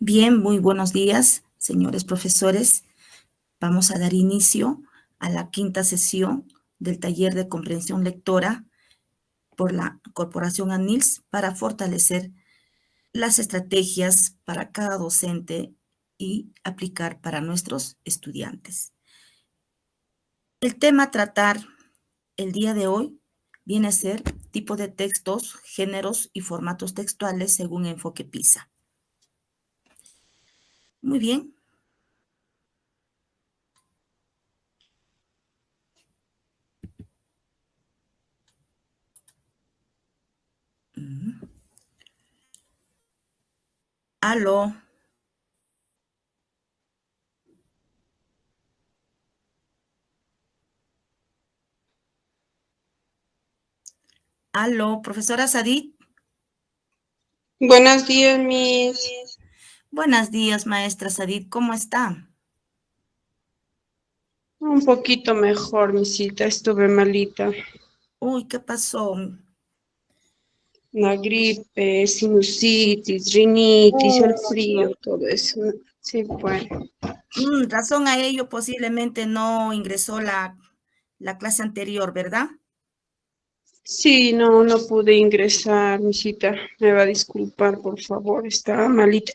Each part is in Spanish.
Bien, muy buenos días, señores profesores. Vamos a dar inicio a la quinta sesión del taller de comprensión lectora por la Corporación ANILS para fortalecer las estrategias para cada docente y aplicar para nuestros estudiantes. El tema a tratar el día de hoy viene a ser tipo de textos, géneros y formatos textuales según enfoque PISA. Muy bien. Aló. Aló, profesora Sadit. Buenos días, Miss. Buenos días, maestra Sadit, ¿cómo está? Un poquito mejor, misita. Estuve malita. Uy, ¿qué pasó? Una gripe, sinusitis, rinitis, el Uy, frío, no. todo eso. Sí, pues. Razón a ello, posiblemente no ingresó la clase anterior, ¿verdad? Sí, no pude ingresar, misita. Me va a disculpar, por favor. Estaba malita.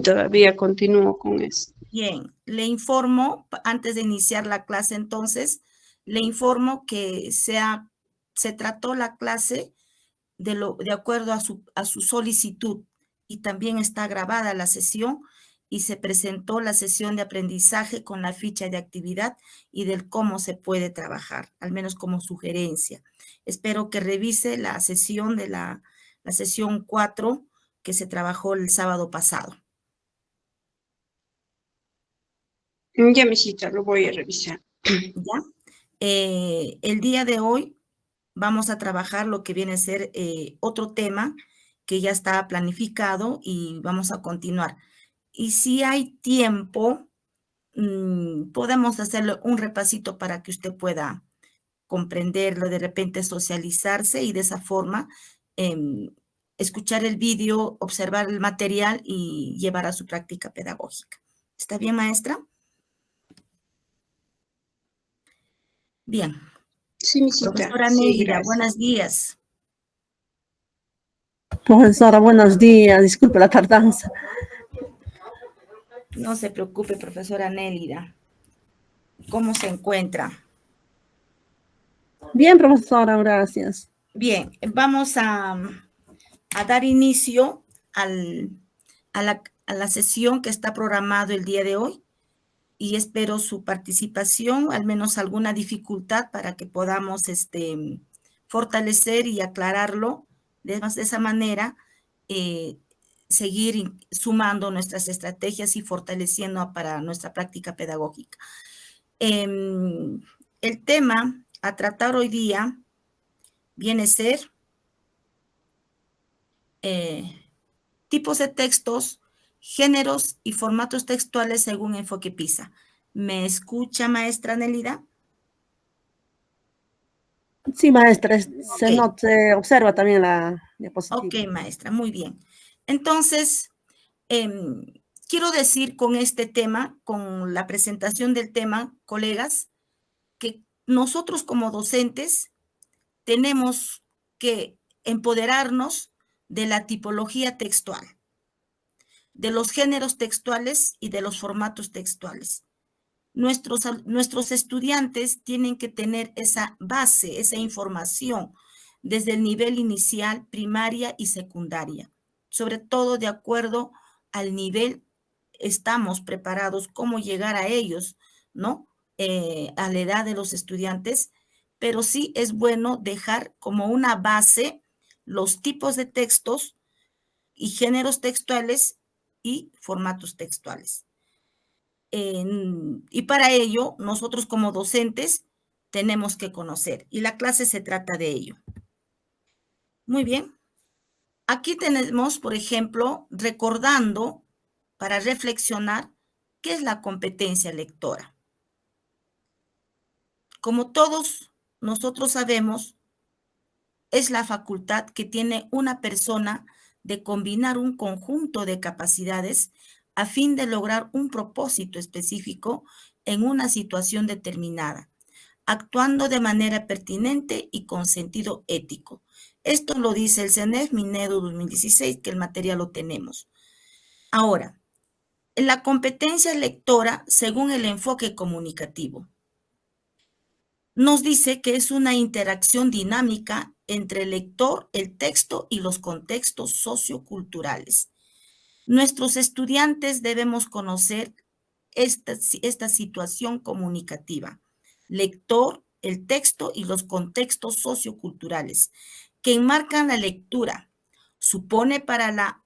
Todavía continúo con eso. Bien, le informo, antes de iniciar la clase entonces, le informo que se trató la clase de acuerdo a su solicitud y también está grabada la sesión y se presentó la sesión de aprendizaje con la ficha de actividad y del cómo se puede trabajar, al menos como sugerencia. Espero que revise la sesión de la sesión 4 que se trabajó el sábado pasado. Ya, misita, lo voy a revisar. ¿Ya? El día de hoy vamos a trabajar lo que viene a ser otro tema que ya está planificado y vamos a continuar. Y si hay tiempo, podemos hacerle un repasito para que usted pueda comprenderlo, de repente socializarse y de esa forma escuchar el vídeo, observar el material y llevar a su práctica pedagógica. ¿Está bien, maestra? Bien. Sí, misita. Profesora Sí, Nélida, gracias. buenos días. Profesora, buenos días. Disculpe la tardanza. No se preocupe, profesora Nélida. ¿Cómo se encuentra? Bien, profesora, gracias. Bien, vamos a dar inicio a la sesión que está programado el día de hoy y espero su participación, al menos alguna dificultad para que podamos fortalecer y aclararlo. De esa manera, eh, seguir sumando nuestras estrategias y fortaleciendo para nuestra práctica pedagógica. El tema a tratar hoy día viene a ser tipos de textos, géneros y formatos textuales según enfoque PISA. ¿Me escucha, maestra Nelida? Sí, maestra, Ok, se observa también la ok, diapositiva. maestra, muy bien. Entonces, quiero decir con este tema, con la presentación del tema, colegas, que nosotros como docentes tenemos que empoderarnos de la tipología textual, de los géneros textuales y de los formatos textuales. Nuestros estudiantes tienen que tener esa base, esa información desde el nivel inicial, primaria y secundaria, sobre todo de acuerdo al nivel estamos preparados, cómo llegar a ellos, ¿no? A la edad de los estudiantes, pero sí es bueno dejar como una base los tipos de textos y géneros textuales y formatos textuales. Y para ello, nosotros como docentes tenemos que conocer y la clase se trata de ello. Muy bien. Aquí tenemos, por ejemplo, recordando para reflexionar qué es la competencia lectora. Como todos nosotros sabemos, es la facultad que tiene una persona de combinar un conjunto de capacidades a fin de lograr un propósito específico en una situación determinada, actuando de manera pertinente y con sentido ético. Esto lo dice el CENEF Minedo 2016, que el material lo tenemos. Ahora, la competencia lectora según el enfoque comunicativo. Nos dice que es una interacción dinámica entre el lector, el texto y los contextos socioculturales. Nuestros estudiantes debemos conocer esta situación comunicativa. Lector, el texto y los contextos socioculturales que enmarcan la lectura. Supone para la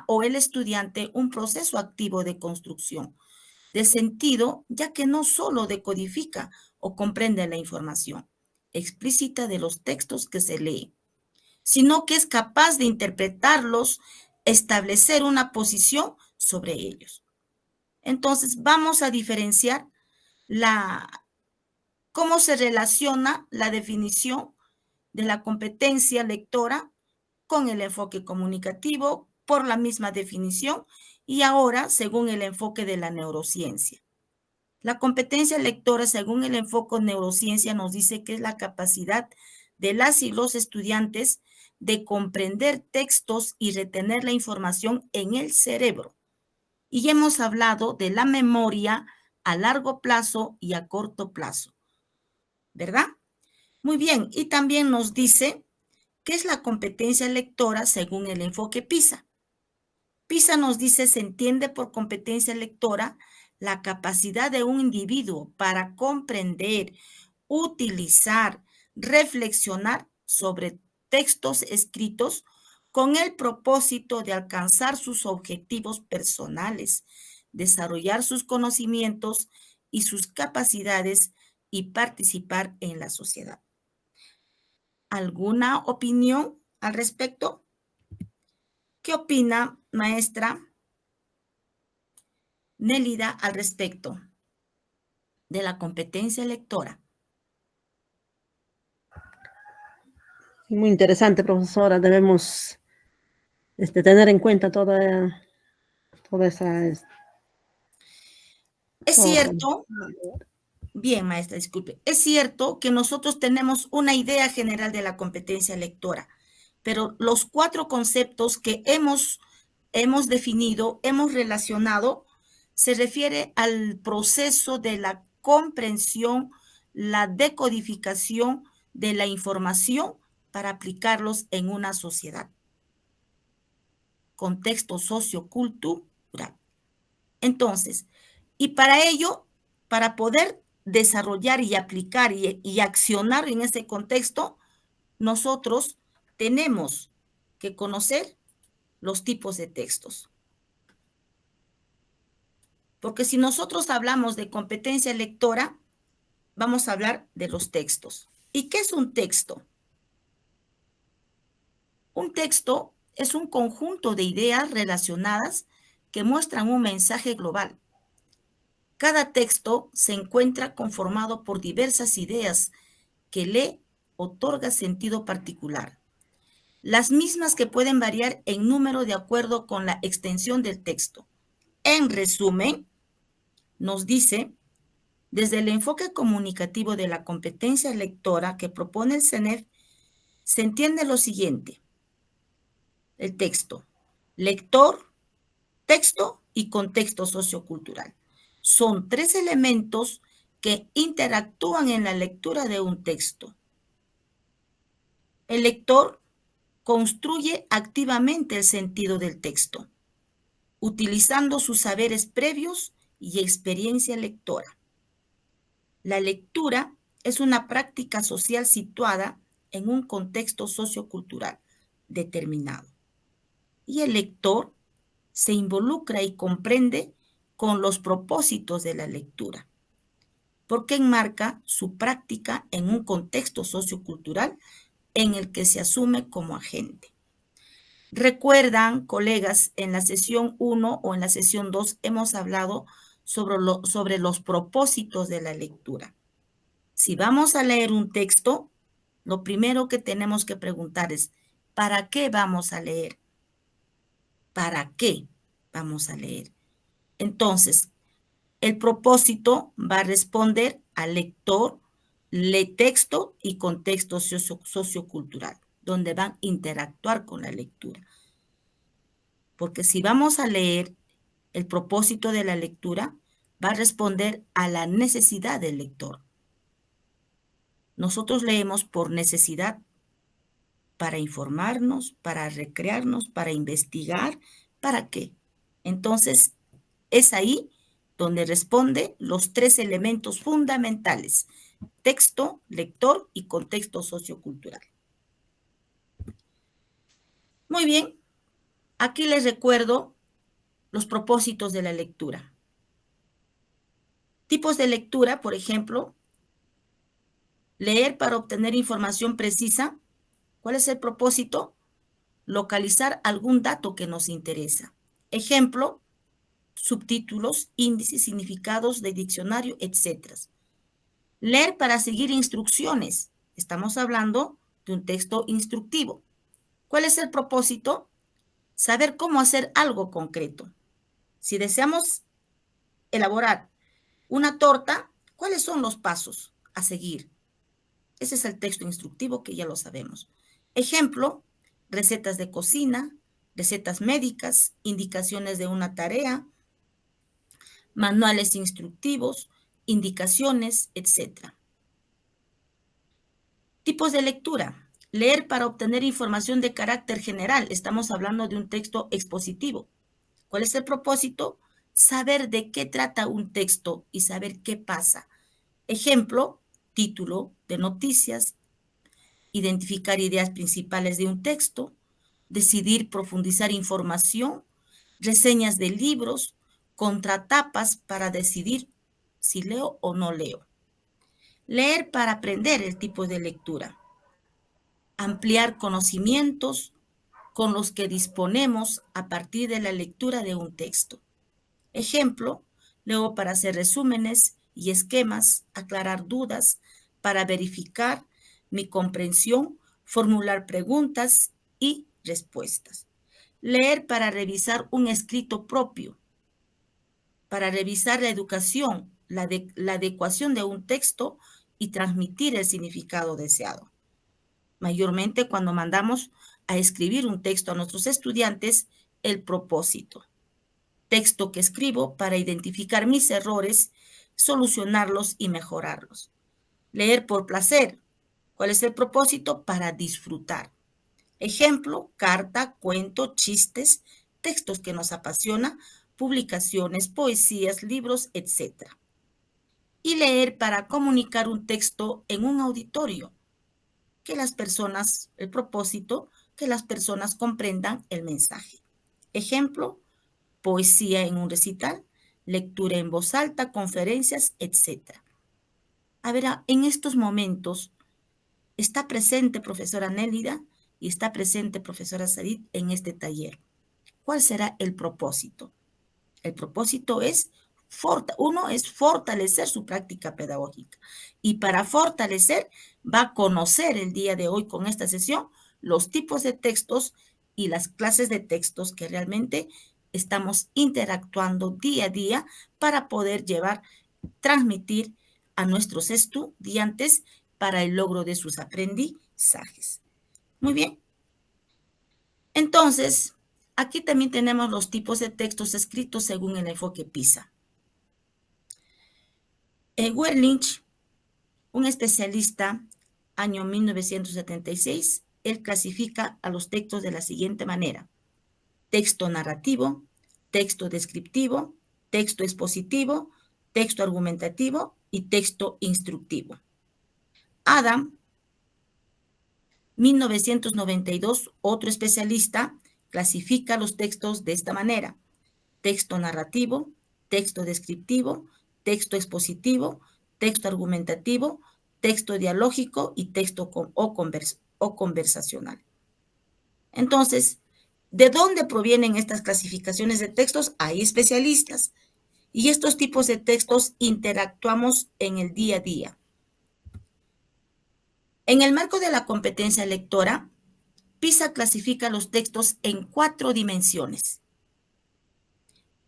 o el estudiante un proceso activo de construcción de sentido, ya que no solo decodifica o comprende la información explícita de los textos que se lee, sino que es capaz de interpretarlos, establecer una posición sobre ellos. Entonces, vamos a diferenciar cómo se relaciona la definición de la competencia lectora con el enfoque comunicativo por la misma definición y ahora según el enfoque de la neurociencia. La competencia lectora según el enfoque neurociencia nos dice que es la capacidad de las y los estudiantes de comprender textos y retener la información en el cerebro. Y hemos hablado de la memoria a largo plazo y a corto plazo, ¿verdad? Muy bien, y también nos dice qué es la competencia lectora según el enfoque PISA. PISA nos dice, se entiende por competencia lectora la capacidad de un individuo para comprender, utilizar, reflexionar sobre textos escritos con el propósito de alcanzar sus objetivos personales, desarrollar sus conocimientos y sus capacidades y participar en la sociedad. ¿Alguna opinión al respecto? ¿Qué opina, maestra Nélida, al respecto de la competencia lectora? Muy interesante, profesora. Debemos tener en cuenta toda esa... Es cierto, bien, maestra, disculpe, es cierto que nosotros tenemos una idea general de la competencia lectora, pero los 4 conceptos que hemos definido, hemos relacionado, se refiere al proceso de la comprensión, la decodificación de la información para aplicarlos en una sociedad. Contexto sociocultural. Entonces, y para ello, para poder desarrollar y aplicar y accionar en ese contexto, nosotros tenemos que conocer los tipos de textos. Porque si nosotros hablamos de competencia lectora, vamos a hablar de los textos. ¿Y qué es un texto? Un texto es un conjunto de ideas relacionadas que muestran un mensaje global. Cada texto se encuentra conformado por diversas ideas que le otorga sentido particular. Las mismas que pueden variar en número de acuerdo con la extensión del texto. En resumen, nos dice, desde el enfoque comunicativo de la competencia lectora que propone el CENEF, se entiende lo siguiente. El texto, lector, texto y contexto sociocultural. Son 3 elementos que interactúan en la lectura de un texto. El lector construye activamente el sentido del texto, utilizando sus saberes previos y experiencia lectora. La lectura es una práctica social situada en un contexto sociocultural determinado. Y el lector se involucra y comprende con los propósitos de la lectura, porque enmarca su práctica en un contexto sociocultural en el que se asume como agente. Recuerdan, colegas, en la sesión 1 o en la sesión 2 hemos hablado sobre los propósitos de la lectura. Si vamos a leer un texto, lo primero que tenemos que preguntar es, ¿para qué vamos a leer? ¿Para qué vamos a leer? Entonces, el propósito va a responder al lector, lee texto y contexto sociocultural, donde van a interactuar con la lectura. Porque si vamos a leer, el propósito de la lectura va a responder a la necesidad del lector. Nosotros leemos por necesidad, para informarnos, para recrearnos, para investigar. ¿Para qué? Entonces, es ahí donde responde los 3 elementos fundamentales: texto, lector y contexto sociocultural. Muy bien, aquí les recuerdo los propósitos de la lectura. Tipos de lectura, por ejemplo, leer para obtener información precisa. ¿Cuál es el propósito? Localizar algún dato que nos interesa. Ejemplo, subtítulos, índices, significados de diccionario, etc. Leer para seguir instrucciones. Estamos hablando de un texto instructivo. ¿Cuál es el propósito? Saber cómo hacer algo concreto. Si deseamos elaborar una torta, ¿cuáles son los pasos a seguir? Ese es el texto instructivo que ya lo sabemos. Ejemplo, recetas de cocina, recetas médicas, indicaciones de una tarea, manuales instructivos, indicaciones, etc. Tipos de lectura. Leer para obtener información de carácter general. Estamos hablando de un texto expositivo. ¿Cuál es el propósito? Saber de qué trata un texto y saber qué pasa. Ejemplo, título de noticias, identificar ideas principales de un texto, decidir profundizar información, reseñas de libros, contratapas para decidir si leo o no leo. Leer para aprender el tipo de lectura. Ampliar conocimientos con los que disponemos a partir de la lectura de un texto. Ejemplo, leo para hacer resúmenes y esquemas, aclarar dudas, para verificar mi comprensión, formular preguntas y respuestas. Leer para revisar un escrito propio, para revisar la educación, la adecuación de un texto y transmitir el significado deseado. Mayormente cuando mandamos a escribir un texto a nuestros estudiantes, el propósito. Texto que escribo para identificar mis errores, solucionarlos y mejorarlos. Leer por placer. ¿Cuál es el propósito? Para disfrutar. Ejemplo, carta, cuento, chistes, textos que nos apasionan, publicaciones, poesías, libros, etc. Y leer para comunicar un texto en un auditorio. Que las personas, el propósito, que las personas comprendan el mensaje. Ejemplo, poesía en un recital, lectura en voz alta, conferencias, etc. A ver, en estos momentos está presente profesora Nélida y está presente profesora Sarit en este taller. ¿Cuál será el propósito? El propósito es, uno es fortalecer su práctica pedagógica y para fortalecer va a conocer el día de hoy con esta sesión los tipos de textos y las clases de textos que realmente estamos interactuando día a día para poder transmitir a nuestros estudiantes para el logro de sus aprendizajes. Muy bien. Entonces, aquí también tenemos los tipos de textos escritos según el enfoque PISA. Werlich, un especialista, año 1976, él clasifica a los textos de la siguiente manera: texto narrativo, texto descriptivo, texto expositivo, texto argumentativo y texto instructivo. Adam, 1992, otro especialista, clasifica los textos de esta manera: texto narrativo, texto descriptivo, texto expositivo, texto argumentativo, texto dialógico y texto conversacional. Entonces, ¿de dónde provienen estas clasificaciones de textos? Hay especialistas. Y estos tipos de textos interactuamos en el día a día. En el marco de la competencia lectora, PISA clasifica los textos en 4 dimensiones.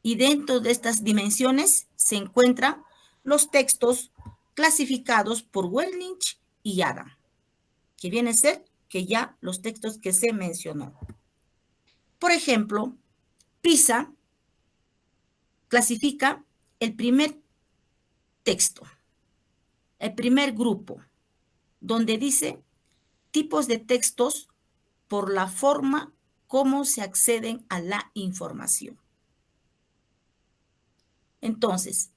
Y dentro de estas dimensiones se encuentran los textos clasificados por Wernicke y Adam, que viene a ser que ya los textos que se mencionó. Por ejemplo, PISA clasifica el primer texto, el primer grupo, donde dice tipos de textos por la forma como se acceden a la información. Entonces,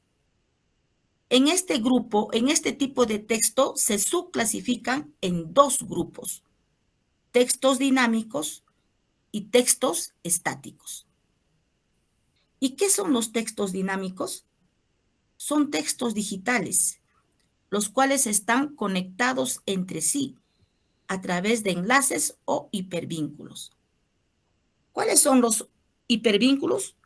en este grupo, en este tipo de texto, se subclasifican en 2 grupos: textos dinámicos y textos estáticos. ¿Y qué son los textos dinámicos? Son textos digitales, los cuales están conectados entre sí a través de enlaces o hipervínculos. ¿Cuáles son los hipervínculos?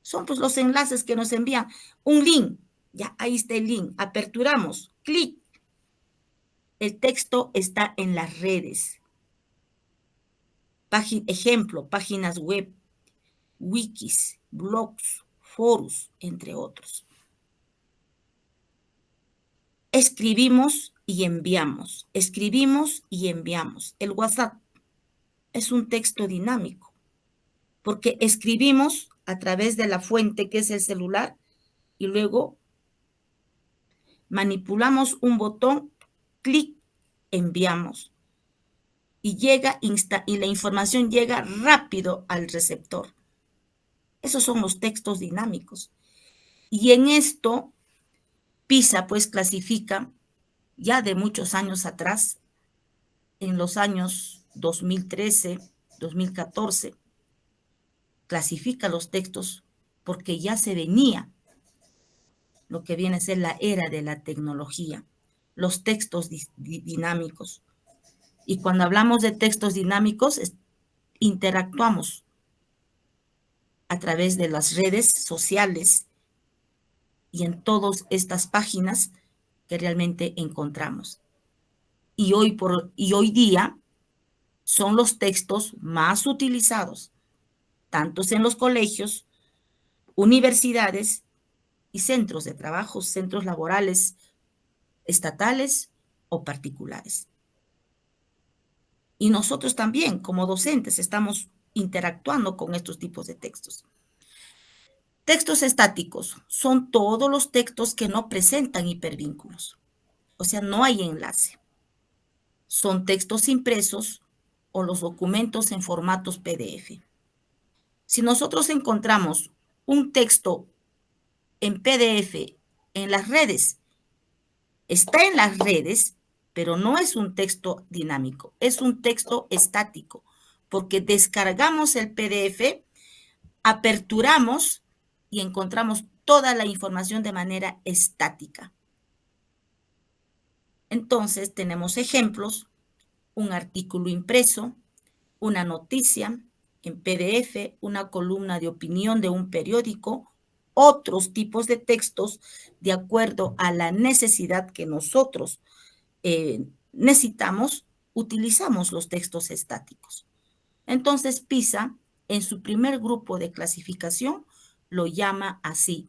Son pues los enlaces que nos envían un link. Ya, ahí está el link. Aperturamos, clic. El texto está en las redes. Ejemplo, páginas web, wikis, blogs, foros, entre otros. Escribimos y enviamos. Escribimos y enviamos. El WhatsApp es un texto dinámico, porque escribimos a través de la fuente que es el celular y luego manipulamos un botón, clic, enviamos. Y llega y la información llega rápido al receptor. Esos son los textos dinámicos. Y en esto, PISA pues clasifica ya de muchos años atrás, en los años 2013, 2014, clasifica los textos porque ya se venía lo que viene a ser la era de la tecnología, los textos dinámicos. Y cuando hablamos de textos dinámicos, interactuamos a través de las redes sociales y en todas estas páginas que realmente encontramos. Y hoy día son los textos más utilizados, tanto en los colegios, universidades y centros de trabajo, centros laborales, estatales o particulares. Y nosotros también, como docentes, estamos interactuando con estos tipos de textos. Textos estáticos son todos los textos que no presentan hipervínculos, o sea, no hay enlace. Son textos impresos o los documentos en formatos PDF. Si nosotros encontramos un texto en PDF en las redes, está en las redes, pero no es un texto dinámico, es un texto estático, porque descargamos el PDF, aperturamos y encontramos toda la información de manera estática. Entonces, tenemos ejemplos: un artículo impreso, una noticia en PDF, una columna de opinión de un periódico, otros tipos de textos de acuerdo a la necesidad que nosotros necesitamos, utilizamos los textos estáticos. Entonces, PISA, en su primer grupo de clasificación, lo llama así: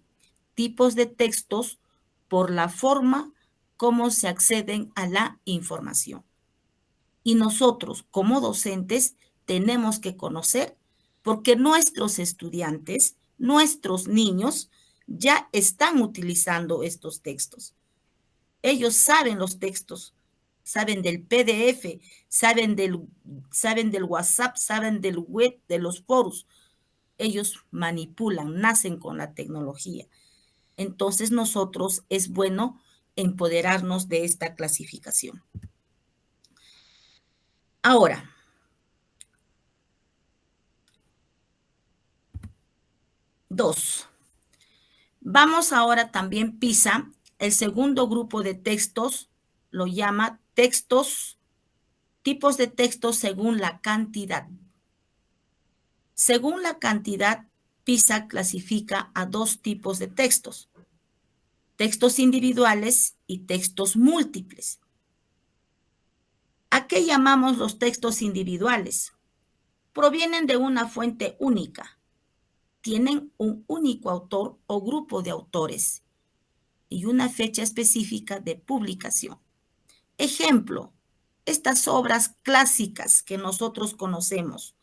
tipos de textos por la forma como se acceden a la información. Y nosotros, como docentes, tenemos que conocer, porque nuestros estudiantes, nuestros niños, ya están utilizando estos textos. Ellos saben los textos, saben del PDF, saben del WhatsApp, saben del web, de los foros. Ellos manipulan, nacen con la tecnología. Entonces, nosotros es bueno empoderarnos de esta clasificación. Ahora, vamos ahora también PISA, el segundo grupo de textos lo llama tipos de textos según la cantidad. Según la cantidad, PISA clasifica a 2 tipos de textos: textos individuales y textos múltiples. ¿A qué llamamos los textos individuales? provienen de una fuente única, tienen un único autor o grupo de autores y una fecha específica de publicación. Ejemplo, estas obras clásicas que nosotros conocemos,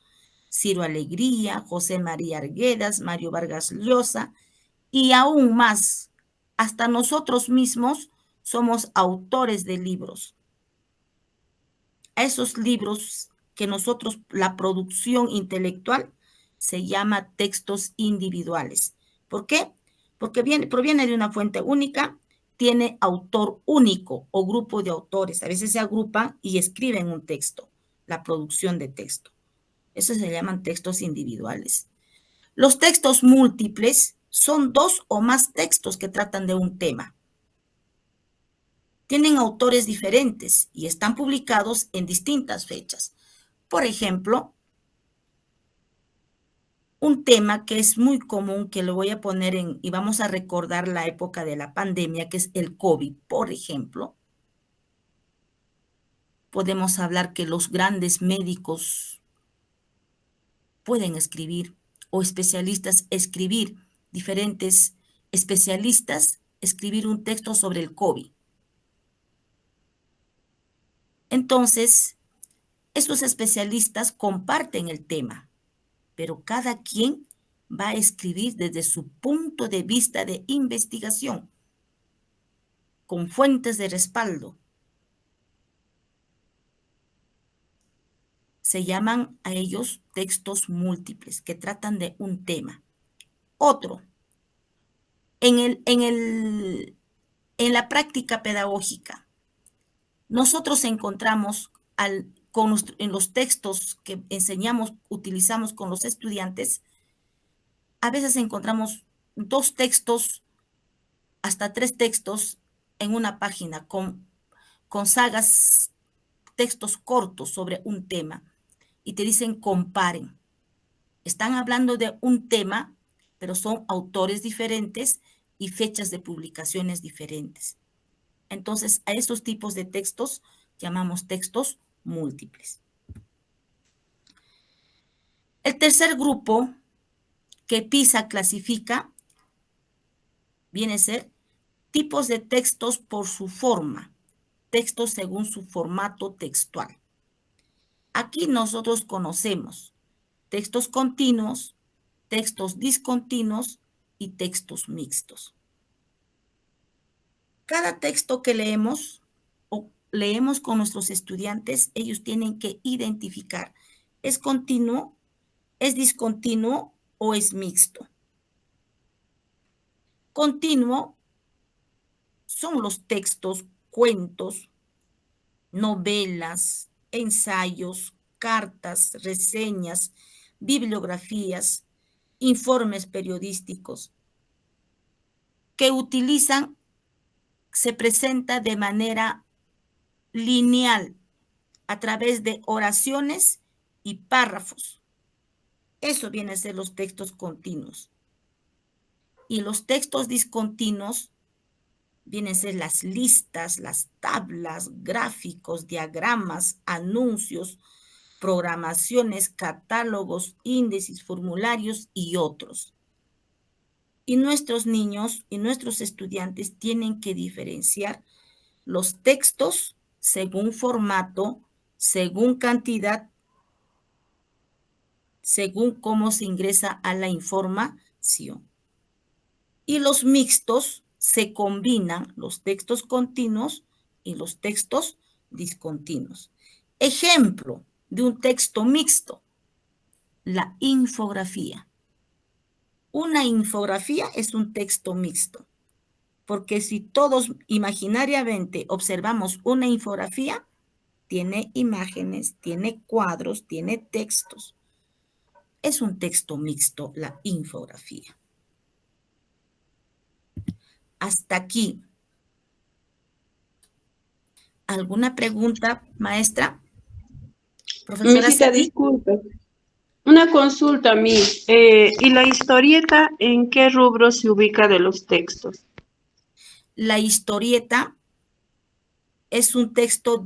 Ciro Alegría, José María Arguedas, Mario Vargas Llosa, y aún más, hasta nosotros mismos somos autores de libros. A esos libros que nosotros, la producción intelectual, se llama textos individuales. ¿Por qué? Porque proviene de una fuente única, tiene autor único o grupo de autores. A veces se agrupan y escriben un texto, la producción de texto. Eso se llaman textos individuales. Los textos múltiples son 2 o más textos que tratan de un tema. Tienen autores diferentes y están publicados en distintas fechas. Por ejemplo, un tema que es muy común, que lo voy a poner y vamos a recordar la época de la pandemia, que es el COVID, por ejemplo. Podemos hablar que los grandes médicos pueden escribir, o especialistas escribir, diferentes especialistas escribir un texto sobre el COVID. Entonces, estos especialistas comparten el tema, pero cada quien va a escribir desde su punto de vista de investigación, con fuentes de respaldo. Se llaman a ellos textos múltiples que tratan de un tema. Otro, en la práctica pedagógica, nosotros encontramos en los textos que enseñamos, utilizamos con los estudiantes, a veces encontramos 2 textos, hasta 3 textos en una página con sagas, textos cortos sobre un tema, y te dicen comparen. Están hablando de un tema, pero son autores diferentes y fechas de publicaciones diferentes. Entonces, a esos tipos de textos llamamos textos múltiples. El tercer grupo que PISA clasifica viene a ser tipos de textos por su forma, textos según su formato textual. Aquí nosotros conocemos textos continuos, textos discontinuos y textos mixtos. Cada texto que leemos o leemos con nuestros estudiantes, ellos tienen que identificar, ¿es continuo, es discontinuo o es mixto? Continuo son los textos, cuentos, novelas, ensayos, cartas, reseñas, bibliografías, informes periodísticos, que se presenta de manera lineal a través de oraciones y párrafos. Eso viene a ser los textos continuos. Y los textos discontinuos vienen a ser las listas, las tablas, gráficos, diagramas, anuncios, programaciones, catálogos, índices, formularios y otros. Y nuestros niños y nuestros estudiantes tienen que diferenciar los textos según formato, según cantidad, según cómo se ingresa a la información. Y los mixtos se combinan los textos continuos y los textos discontinuos. Ejemplo de un texto mixto, la infografía. Una infografía es un texto mixto, porque si todos imaginariamente observamos una infografía, tiene imágenes, tiene cuadros, tiene textos. Es un texto mixto la infografía. Hasta aquí. ¿Alguna pregunta, maestra? Profesora, disculpe. Una consulta, Miss. ¿Y la historieta en qué rubro se ubica de los textos? La historieta es un texto,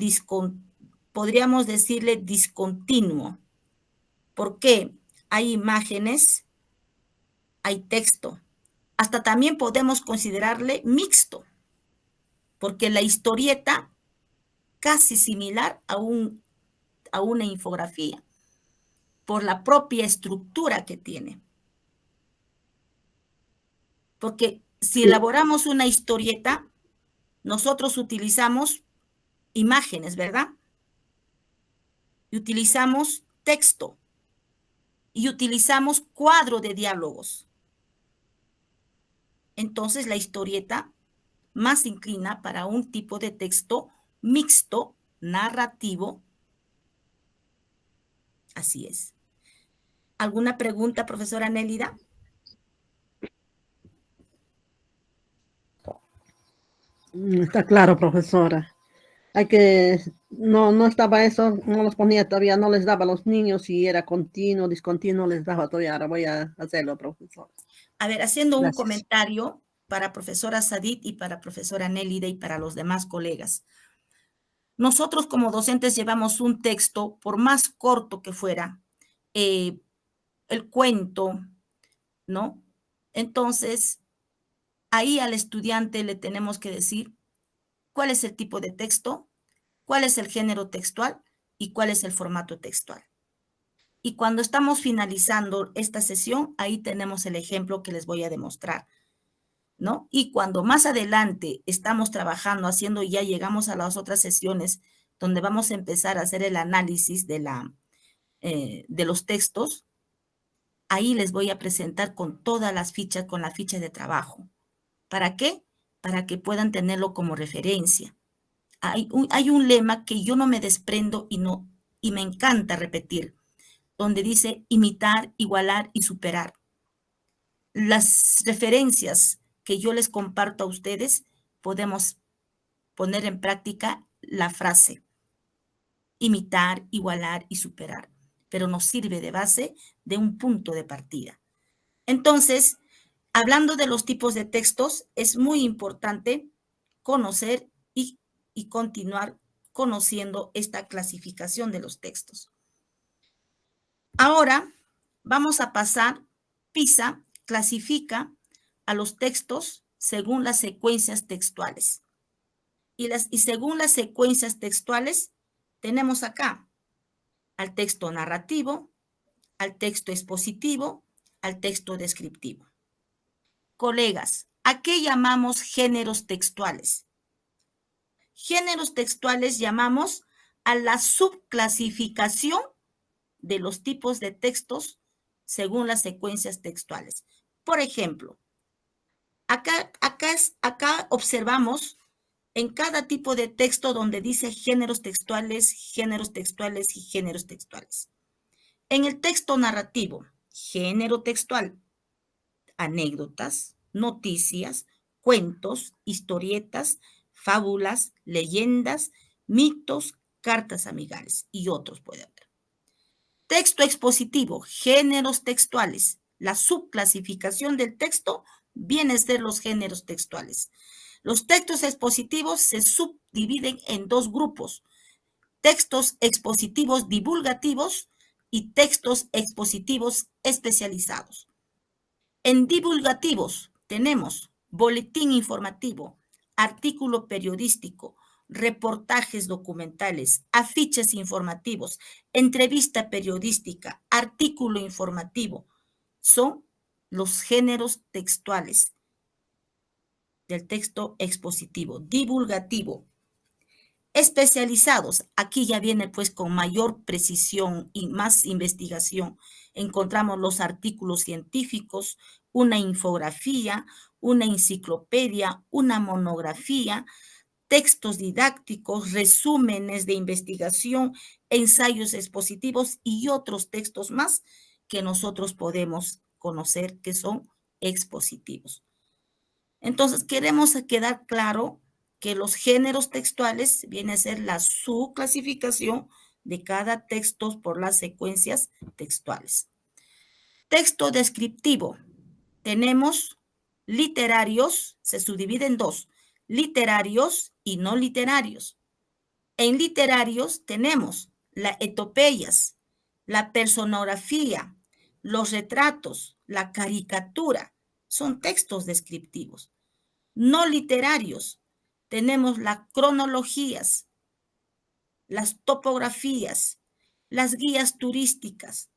podríamos decirle discontinuo. porque hay imágenes, hay texto. Hasta también podemos considerarle mixto, porque la historieta casi similar a una infografía, por la propia estructura que tiene. Porque si elaboramos una historieta, nosotros utilizamos imágenes, ¿verdad? Y utilizamos texto. Y utilizamos cuadro de diálogos. Entonces la historieta más inclina para un tipo de texto mixto, narrativo. Así es. ¿Alguna pregunta, profesora Nélida? Está claro, profesora. No estaba eso, no los ponía todavía, no les daba a los niños si era continuo, discontinuo, les daba todavía. Ahora voy a hacerlo, profesor. A ver, haciendo un Gracias. comentario para profesora Sadit y para profesora Nélida y para los demás colegas. Nosotros como docentes llevamos un texto, por más corto que fuera, el cuento, ¿no? Entonces, ahí al estudiante le tenemos que decir cuál es el tipo de texto, cuál es el género textual y cuál es el formato textual. Y cuando estamos finalizando esta sesión, ahí tenemos el ejemplo que les voy a demostrar, ¿no? Y cuando más adelante estamos trabajando, haciendo, ya llegamos a las otras sesiones donde vamos a empezar a hacer el análisis de los textos, ahí les voy a presentar con todas las fichas, con la ficha de trabajo. ¿Para qué? Para que puedan tenerlo como referencia. Hay un lema que yo no me desprendo y me encanta repetir, donde dice imitar, igualar y superar. Las referencias que yo les comparto a ustedes, podemos poner en práctica la frase imitar, igualar y superar, pero nos sirve de base de un punto de partida. Entonces, hablando de los tipos de textos, es muy importante conocer y continuar conociendo esta clasificación de los textos. Ahora vamos a pasar, PISA clasifica a los textos según las secuencias textuales. Y según las secuencias textuales, tenemos acá al texto narrativo, al texto expositivo, al texto descriptivo. Colegas, ¿a qué llamamos géneros textuales? Géneros textuales llamamos a la subclasificación de los tipos de textos según las secuencias textuales. Por ejemplo, acá observamos en cada tipo de texto donde dice géneros textuales y géneros textuales. En el texto narrativo, género textual, anécdotas, noticias, cuentos, historietas, fábulas, leyendas, mitos, cartas amigables y otros puede haber. Texto expositivo, géneros textuales. La subclasificación del texto viene a ser los géneros textuales. Los textos expositivos se subdividen en dos grupos: textos expositivos divulgativos y textos expositivos especializados. En divulgativos tenemos boletín informativo, artículo periodístico, reportajes documentales, afiches informativos, entrevista periodística, artículo informativo. Son los géneros textuales del texto expositivo. Divulgativo. Especializados, aquí ya viene pues con mayor precisión y más investigación. Encontramos los artículos científicos, una infografía, una enciclopedia, una monografía, textos didácticos, resúmenes de investigación, ensayos expositivos y otros textos más que nosotros podemos conocer que son expositivos. Entonces, queremos quedar claro que los géneros textuales viene a ser la subclasificación de cada texto por las secuencias textuales. Texto descriptivo. Tenemos literarios, se subdivide en dos: literarios y no literarios. En literarios tenemos las epopeyas, la personografía, los retratos, la caricatura, son textos descriptivos. No literarios, tenemos las cronologías, las topografías, las guías turísticas,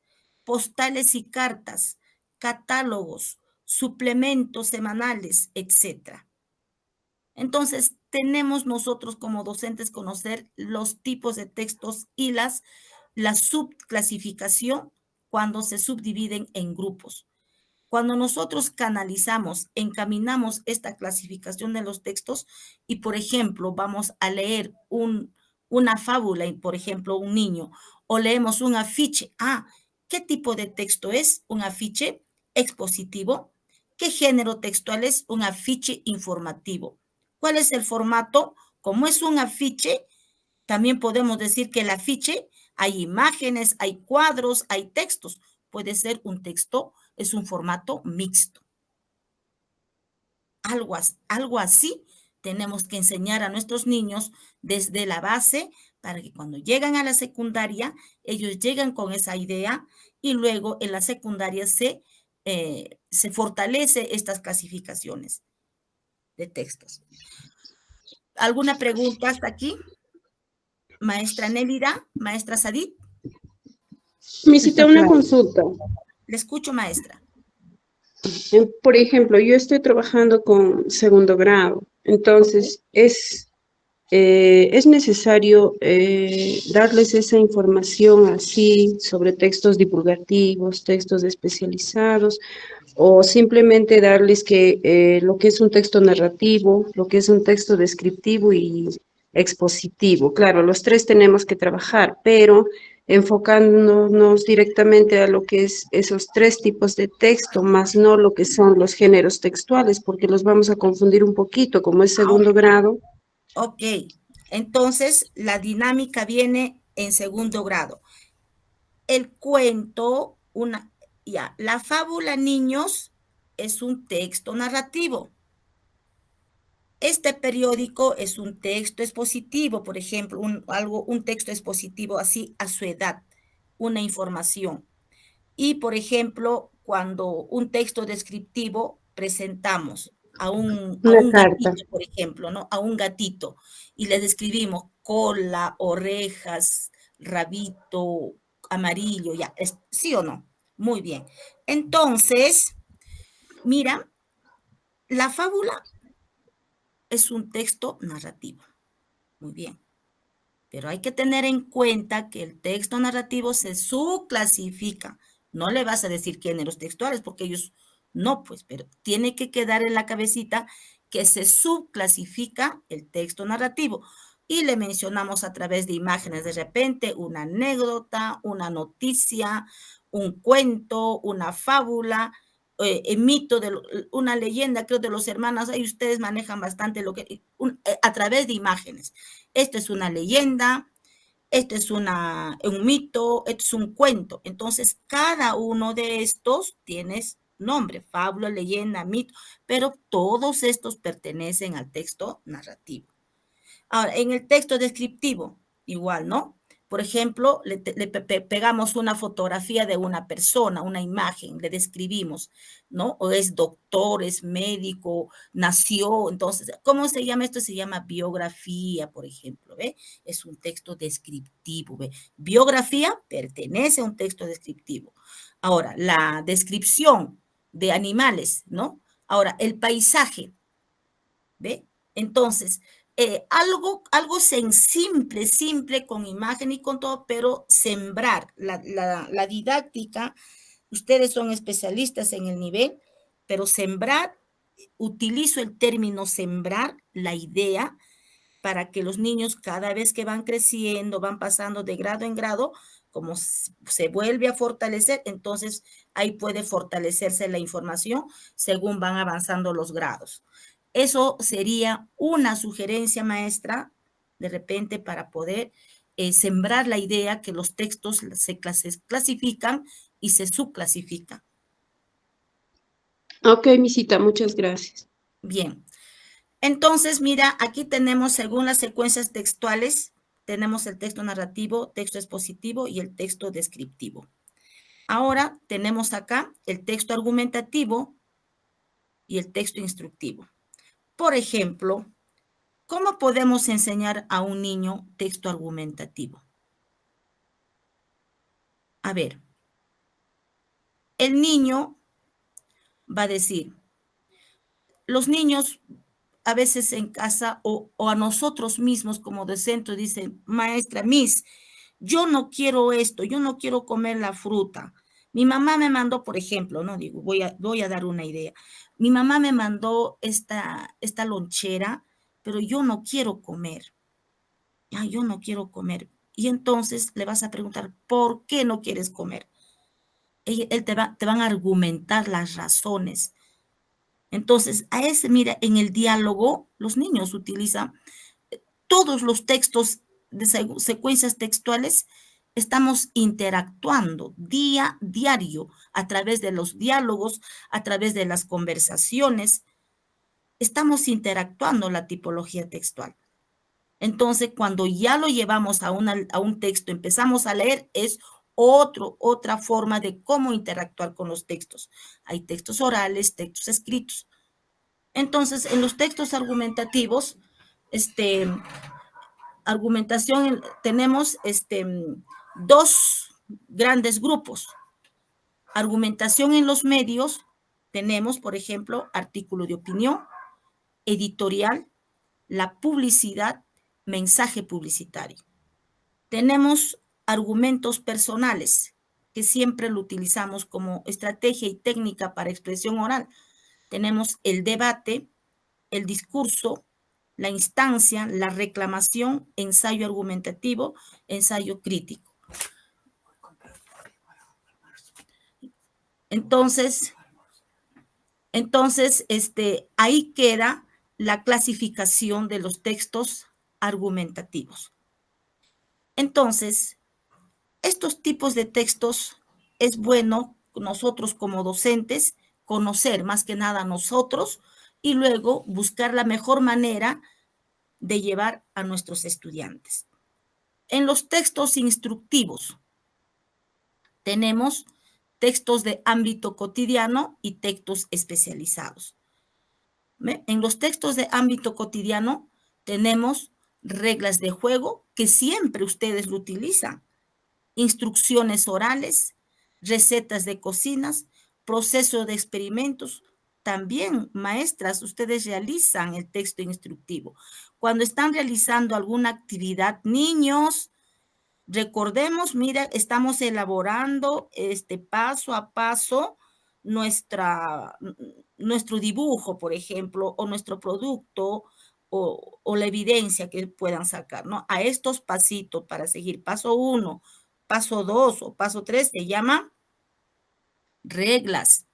postales y cartas, catálogos, suplementos semanales, etc. Entonces, tenemos nosotros como docentes conocer los tipos de textos y la subclasificación cuando se subdividen en grupos. Cuando nosotros canalizamos, encaminamos esta clasificación de los textos y, por ejemplo, vamos a leer una fábula, y por ejemplo, un niño, o leemos un afiche. ¿Qué tipo de texto es? Un afiche expositivo. ¿Qué género textual es? Un afiche informativo. ¿Cuál es el formato? Como es un afiche, también podemos decir que el afiche hay imágenes, hay cuadros, hay textos. Puede ser un texto, es un formato mixto. Algo así tenemos que enseñar a nuestros niños desde la base para que cuando llegan a la secundaria, ellos llegan con esa idea y luego en la secundaria se fortalece estas clasificaciones de textos. ¿Alguna pregunta hasta aquí? Maestra Nélida, maestra Sadit. Misita, una consulta. Le escucho, maestra. Por ejemplo, yo estoy trabajando con segundo grado, entonces es necesario darles esa información así sobre textos divulgativos, textos especializados, o simplemente darles que lo que es un texto narrativo, lo que es un texto descriptivo y expositivo. Claro, los tres tenemos que trabajar, pero enfocándonos directamente a lo que es esos tres tipos de texto, más no lo que son los géneros textuales, porque los vamos a confundir un poquito, como es segundo grado. Ok, entonces la dinámica viene en segundo grado. El cuento, la fábula, niños, es un texto narrativo. Este periódico es un texto expositivo, por ejemplo, un texto expositivo así a su edad, una información. Y, por ejemplo, cuando un texto descriptivo presentamos a un Carta. gatito, por ejemplo, ¿no? A un gatito, y le describimos cola, orejas, rabito, amarillo, ya, ¿sí o no? Muy bien. Entonces, mira, la fábula es un texto narrativo. Muy bien. Pero hay que tener en cuenta que el texto narrativo se subclasifica. No le vas a decir géneros textuales porque ellos no, pues, pero tiene que quedar en la cabecita que se subclasifica el texto narrativo. Y le mencionamos a través de imágenes de repente una anécdota, una noticia, un cuento, una fábula, mito, una leyenda, creo, de los hermanos. Ahí ustedes manejan bastante a través de imágenes. Esto es una leyenda, esto es un mito, esto es un cuento. Entonces, cada uno de estos tiene nombre, fábula, leyenda, mito, pero todos estos pertenecen al texto narrativo. Ahora, en el texto descriptivo, igual, ¿no? Por ejemplo, le pegamos una fotografía de una persona, una imagen, le describimos, ¿no? O es doctor, es médico, nació, entonces, ¿cómo se llama esto? Se llama biografía, por ejemplo, ¿ve? Es un texto descriptivo, ¿ve? Biografía pertenece a un texto descriptivo. Ahora, la descripción de animales, ¿no? Ahora, el paisaje, ¿ve? Entonces, algo simple, con imagen y con todo, pero sembrar la didáctica. Ustedes son especialistas en el nivel, pero sembrar, utilizo el término sembrar la idea para que los niños cada vez que van creciendo, van pasando de grado en grado, como se vuelve a fortalecer, entonces ahí puede fortalecerse la información según van avanzando los grados. Eso sería una sugerencia, maestra, de repente para poder sembrar la idea que los textos se clasifican y se subclasifican. Ok, misita, muchas gracias. Bien. Entonces, mira, aquí tenemos según las secuencias textuales, tenemos el texto narrativo, texto expositivo y el texto descriptivo. Ahora tenemos acá el texto argumentativo y el texto instructivo. Por ejemplo, ¿cómo podemos enseñar a un niño texto argumentativo? A ver, el niño va a decir, los niños a veces en casa o a nosotros mismos como docentes dicen, maestra, Miss, yo no quiero esto, yo no quiero comer la fruta. Mi mamá me mandó, por ejemplo, no digo, voy a dar una idea. Mi mamá me mandó esta lonchera, pero yo no quiero comer. Ya, yo no quiero comer. Y entonces le vas a preguntar, ¿por qué no quieres comer? Él te van a argumentar las razones. Entonces, mira, en el diálogo, los niños utilizan todos los textos de secuencias textuales, estamos interactuando diario a través de los diálogos, a través de las conversaciones, estamos interactuando la tipología textual. Entonces, cuando ya lo llevamos a un texto, empezamos a leer, es otra forma de cómo interactuar con los textos. Hay textos orales, textos escritos. Entonces, en los textos argumentativos, argumentación, tenemos dos grandes grupos. Argumentación en los medios, tenemos, por ejemplo, artículo de opinión, editorial, la publicidad, mensaje publicitario. Tenemos argumentos personales, que siempre lo utilizamos como estrategia y técnica para expresión oral. Tenemos el debate, el discurso, la instancia, la reclamación, ensayo argumentativo, ensayo crítico. Entonces ahí queda la clasificación de los textos argumentativos. Entonces, estos tipos de textos es bueno nosotros como docentes conocer más que nada nosotros y luego buscar la mejor manera de llevar a nuestros estudiantes. En los textos instructivos tenemos textos de ámbito cotidiano y textos especializados. En los textos de ámbito cotidiano tenemos reglas de juego que siempre ustedes lo utilizan, instrucciones orales, recetas de cocinas, proceso de experimentos. También, maestras, ustedes realizan el texto instructivo. Cuando están realizando alguna actividad, niños, recordemos, mira, estamos elaborando paso a paso nuestro dibujo, por ejemplo, o nuestro producto o la evidencia que puedan sacar, ¿no? A estos pasitos para seguir, paso 1, paso 2 o paso 3 se llama reglas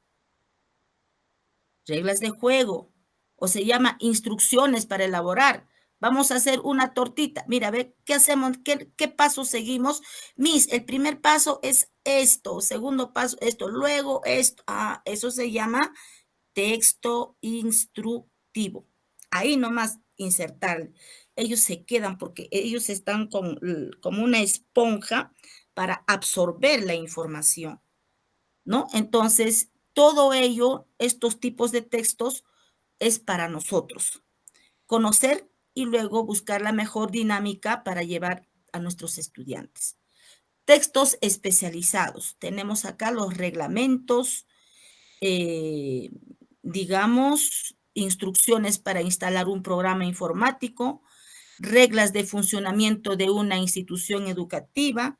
de juego, o se llama instrucciones para elaborar. Vamos a hacer una tortita. Mira, a ver, ¿qué hacemos? ¿Qué paso seguimos? Miss, el primer paso es esto, segundo paso esto, luego esto. Eso se llama texto instructivo. Ahí nomás insertar. Ellos se quedan porque ellos están como una esponja para absorber la información, ¿no? Entonces, todo ello, estos tipos de textos, es para nosotros. Conocer y luego buscar la mejor dinámica para llevar a nuestros estudiantes. Textos especializados. Tenemos acá los reglamentos, digamos, instrucciones para instalar un programa informático, reglas de funcionamiento de una institución educativa,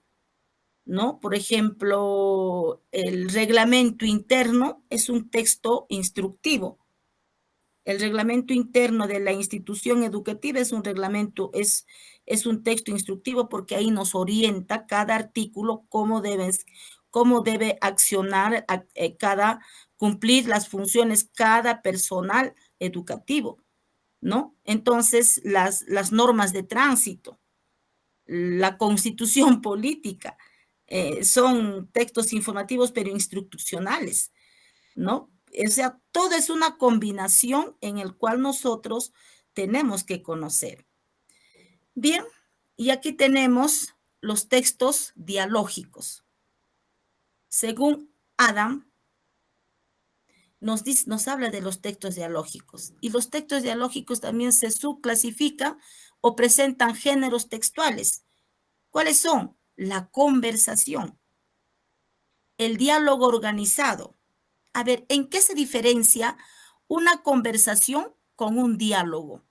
¿no? Por ejemplo, el reglamento interno es un texto instructivo. El reglamento interno de la institución educativa es un reglamento, es un texto instructivo porque ahí nos orienta cada artículo cómo debe accionar cumplir las funciones cada personal educativo, ¿no? Entonces, las normas de tránsito, la constitución política, son textos informativos pero institucionales, ¿no? O sea, todo es una combinación en el cual nosotros tenemos que conocer. Bien, Y aquí tenemos los textos dialógicos. Según Adam, nos habla de los textos dialógicos. Y los textos dialógicos también se subclasifican o presentan géneros textuales. ¿Cuáles son? La conversación, el diálogo organizado. A ver, ¿en qué se diferencia una conversación con un diálogo?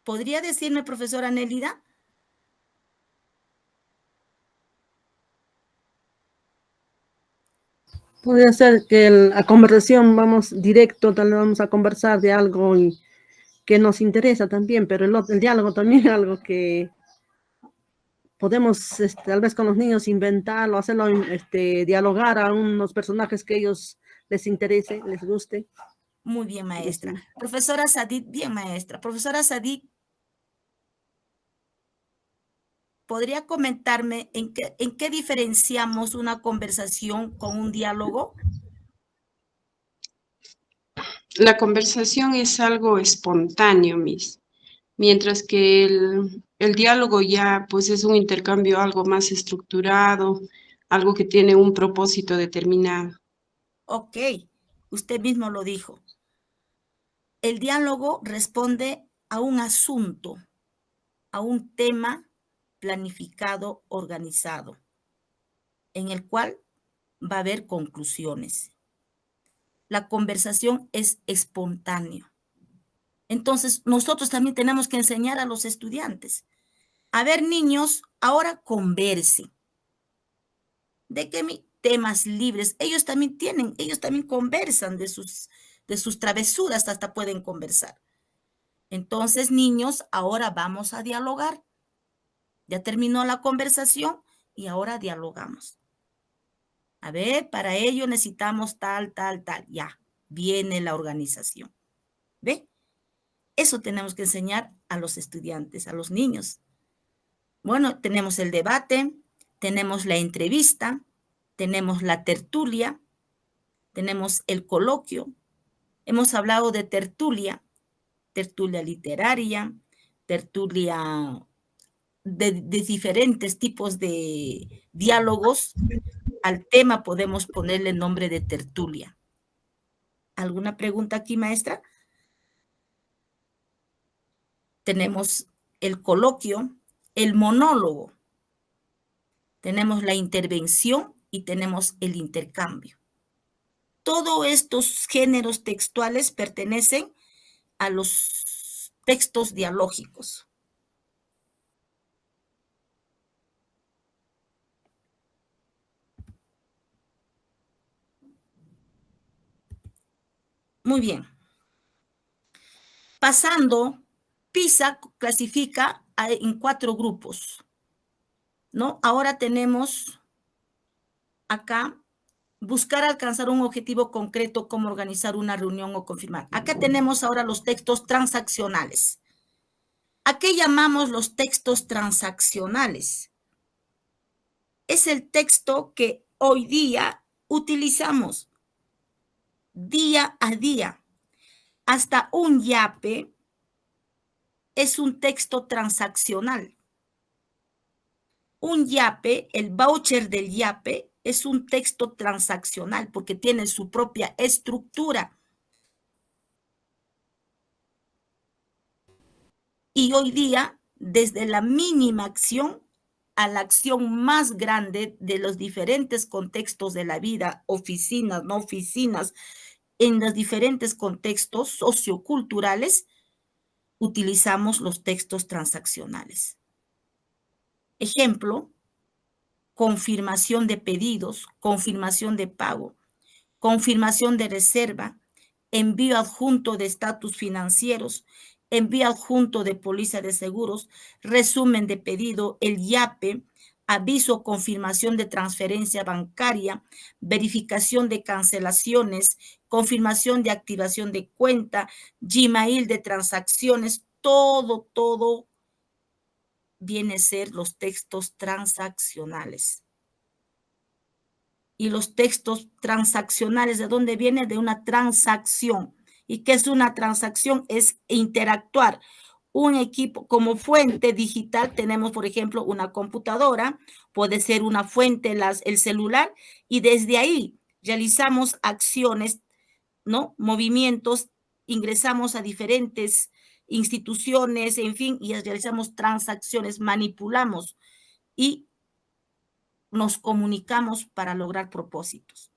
¿Podría decirme, profesora Nélida? Podría ser que la conversación vamos directo, tal vez vamos a conversar de algo que nos interesa también, pero el diálogo también es algo que podemos, tal vez con los niños, inventarlo, hacerlo, dialogar a unos personajes que ellos les interese, les guste. Muy bien, maestra. Así. Profesora Sadid, bien, maestra. Profesora Sadid, ¿podría comentarme en qué diferenciamos una conversación con un diálogo? La conversación es algo espontáneo, mientras que el diálogo ya pues es un intercambio algo más estructurado, algo que tiene un propósito determinado. Ok, usted mismo lo dijo. El diálogo responde a un asunto, a un tema planificado, organizado, en el cual va a haber conclusiones. La conversación es espontánea. Entonces, nosotros también tenemos que enseñar a los estudiantes. A ver, niños, ahora conversen. ¿De qué temas libres? Ellos también conversan de sus travesuras, hasta pueden conversar. Entonces, niños, ahora vamos a dialogar. Ya terminó la conversación y ahora dialogamos. A ver, para ello necesitamos tal, tal, tal. Ya, viene la organización. ¿Ve? Eso tenemos que enseñar a los estudiantes, a los niños. Bueno, tenemos el debate, tenemos la entrevista, tenemos la tertulia, tenemos el coloquio. Hemos hablado de tertulia, tertulia literaria, tertulia de diferentes tipos de diálogos. Al tema podemos ponerle nombre de tertulia. ¿Alguna pregunta aquí, maestra? Tenemos el coloquio, el monólogo, tenemos la intervención y tenemos el intercambio. Todos estos géneros textuales pertenecen a los textos dialógicos. Muy bien. Pasando, PISA clasifica en 4 grupos, ¿no? Ahora tenemos acá buscar alcanzar un objetivo concreto como organizar una reunión o confirmar. Acá tenemos ahora los textos transaccionales. ¿A qué llamamos los textos transaccionales? Es el texto que hoy día utilizamos día a día. Hasta un yape es un texto transaccional. Un yape, el voucher del yape, es un texto transaccional porque tiene su propia estructura. Y hoy día, desde la mínima acción a la acción más grande de los diferentes contextos de la vida, oficinas, no oficinas, en los diferentes contextos socioculturales, utilizamos los textos transaccionales. Ejemplo, confirmación de pedidos, confirmación de pago, confirmación de reserva, envío adjunto de estatus financieros, envío adjunto de póliza de seguros, resumen de pedido, el yape, aviso o confirmación de transferencia bancaria, verificación de cancelaciones, confirmación de activación de cuenta, Gmail de transacciones, todo viene a ser los textos transaccionales. Y los textos transaccionales, ¿de dónde viene? De una transacción. ¿Y qué es una transacción? Es interactuar. un equipo como fuente digital. Tenemos, por ejemplo, una computadora, puede ser una fuente, el celular, y desde ahí realizamos acciones, ¿no? Movimientos, ingresamos a diferentes instituciones, en fin, y realizamos transacciones, manipulamos y nos comunicamos para lograr propósitos.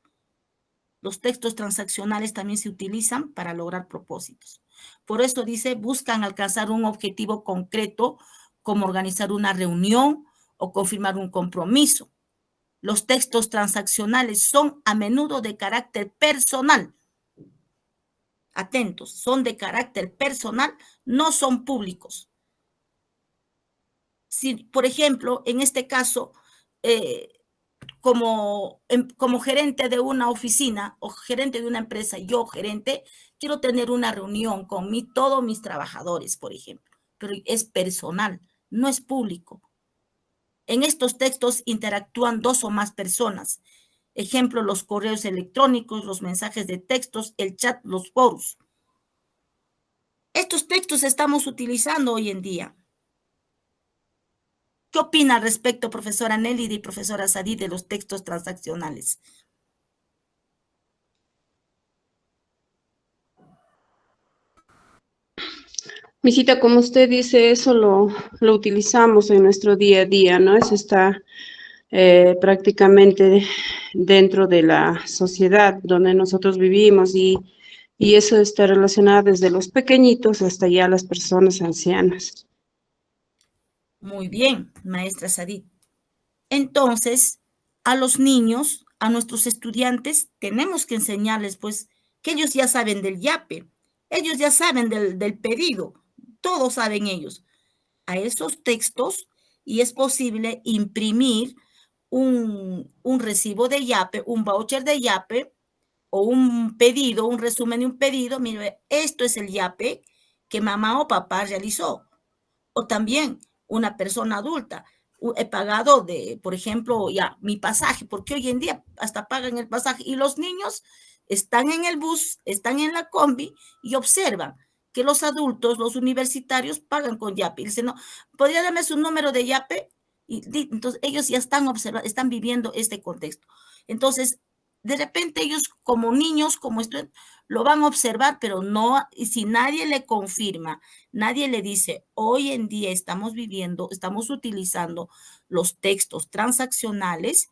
Los textos transaccionales también se utilizan para lograr propósitos. Por eso dice, buscan alcanzar un objetivo concreto, como organizar una reunión o confirmar un compromiso. Los textos transaccionales son a menudo de carácter personal. Atentos, son de carácter personal, no son públicos. Si, por ejemplo, en este caso, como gerente de una oficina o gerente de una empresa, yo gerente, quiero tener una reunión con todos mis trabajadores, por ejemplo, pero es personal, no es público. En estos textos interactúan 2 o más personas. Ejemplo, los correos electrónicos, los mensajes de textos, el chat, los foros. Estos textos estamos utilizando hoy en día. ¿Qué opina al respecto, profesora Nelly y profesora Sadie, de los textos transaccionales? Misita, como usted dice, eso lo utilizamos en nuestro día a día, ¿no? Eso está prácticamente dentro de la sociedad donde nosotros vivimos y eso está relacionado desde los pequeñitos hasta ya las personas ancianas. Muy bien, maestra Sadie. Entonces, a los niños, a nuestros estudiantes, tenemos que enseñarles, pues, que ellos ya saben del YAPE, ellos ya saben del pedido, todos saben ellos. A esos textos, y es posible imprimir un recibo de YAPE, un voucher de YAPE, o un pedido, un resumen de un pedido. Mire, esto es el YAPE que mamá o papá realizó. O también una persona adulta. He pagado por ejemplo, ya mi pasaje, porque hoy en día hasta pagan el pasaje, y los niños están en el bus, están en la combi y observan que los adultos, los universitarios, pagan con YAPE. Y dicen, no, ¿podría darme su número de YAPE? Y entonces ellos ya están observando, están viviendo este contexto. Entonces, de repente ellos como niños, como estudiantes, lo van a observar, pero no, y si nadie le confirma, nadie le dice, hoy en día estamos viviendo, estamos utilizando los textos transaccionales,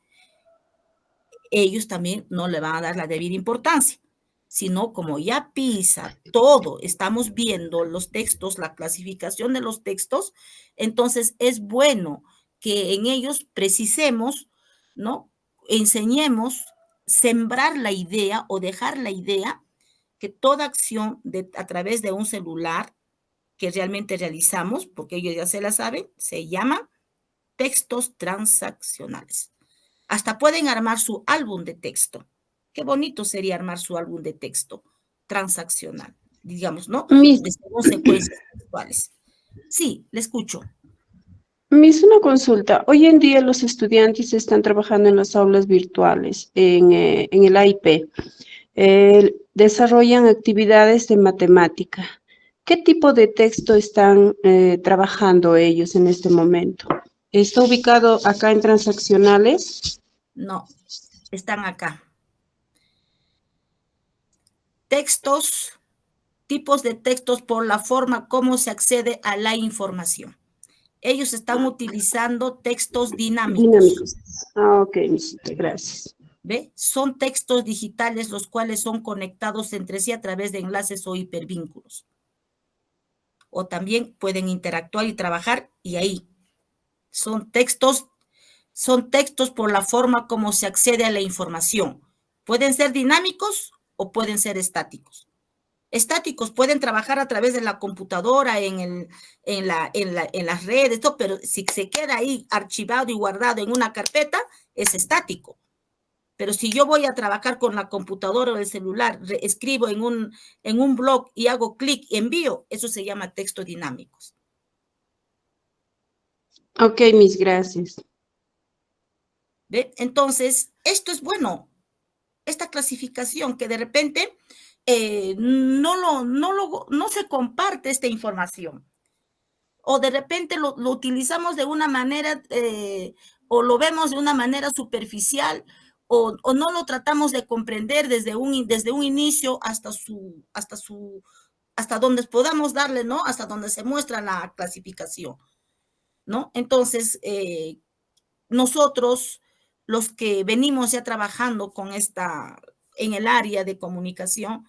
ellos también no le van a dar la debida importancia, sino como ya PISA, todo, estamos viendo los textos, la clasificación de los textos, entonces es bueno que en ellos precisemos, ¿no? Enseñemos, sembrar la idea o dejar la idea que toda acción a través de un celular que realmente realizamos, porque ellos ya se la saben, se llama textos transaccionales. Hasta pueden armar su álbum de texto. Qué bonito sería armar su álbum de texto transaccional, digamos, ¿no? De secuencias textuales. Sí, le escucho. Miss, una consulta. Hoy en día los estudiantes están trabajando en las aulas virtuales, en el AIP. Desarrollan actividades de matemática. ¿Qué tipo de texto están trabajando ellos en este momento? ¿Está ubicado acá en transaccionales? No, están acá. Textos, tipos de textos por la forma como se accede a la información. Ellos están utilizando textos dinámicos. Dinámicos. Ah, ok, gracias. ¿Ve? Son textos digitales los cuales son conectados entre sí a través de enlaces o hipervínculos. O también pueden interactuar y trabajar, y ahí son textos por la forma como se accede a la información. Pueden ser dinámicos o pueden ser estáticos. Estáticos pueden trabajar a través de la computadora, en las redes, todo, pero si se queda ahí archivado y guardado en una carpeta, es estático. Pero si yo voy a trabajar con la computadora o el celular, escribo en un blog y hago clic y envío, eso se llama textos dinámicos. Ok, mis gracias. ¿Ve? Entonces, esto es bueno, esta clasificación que de repente no se comparte esta información. o de repente lo utilizamos de una manera o lo vemos de una manera superficial o no lo tratamos de comprender desde un inicio hasta donde podamos darle, ¿no? Hasta donde se muestra la clasificación, ¿no? Entonces, nosotros, los que venimos ya trabajando en el área de comunicación,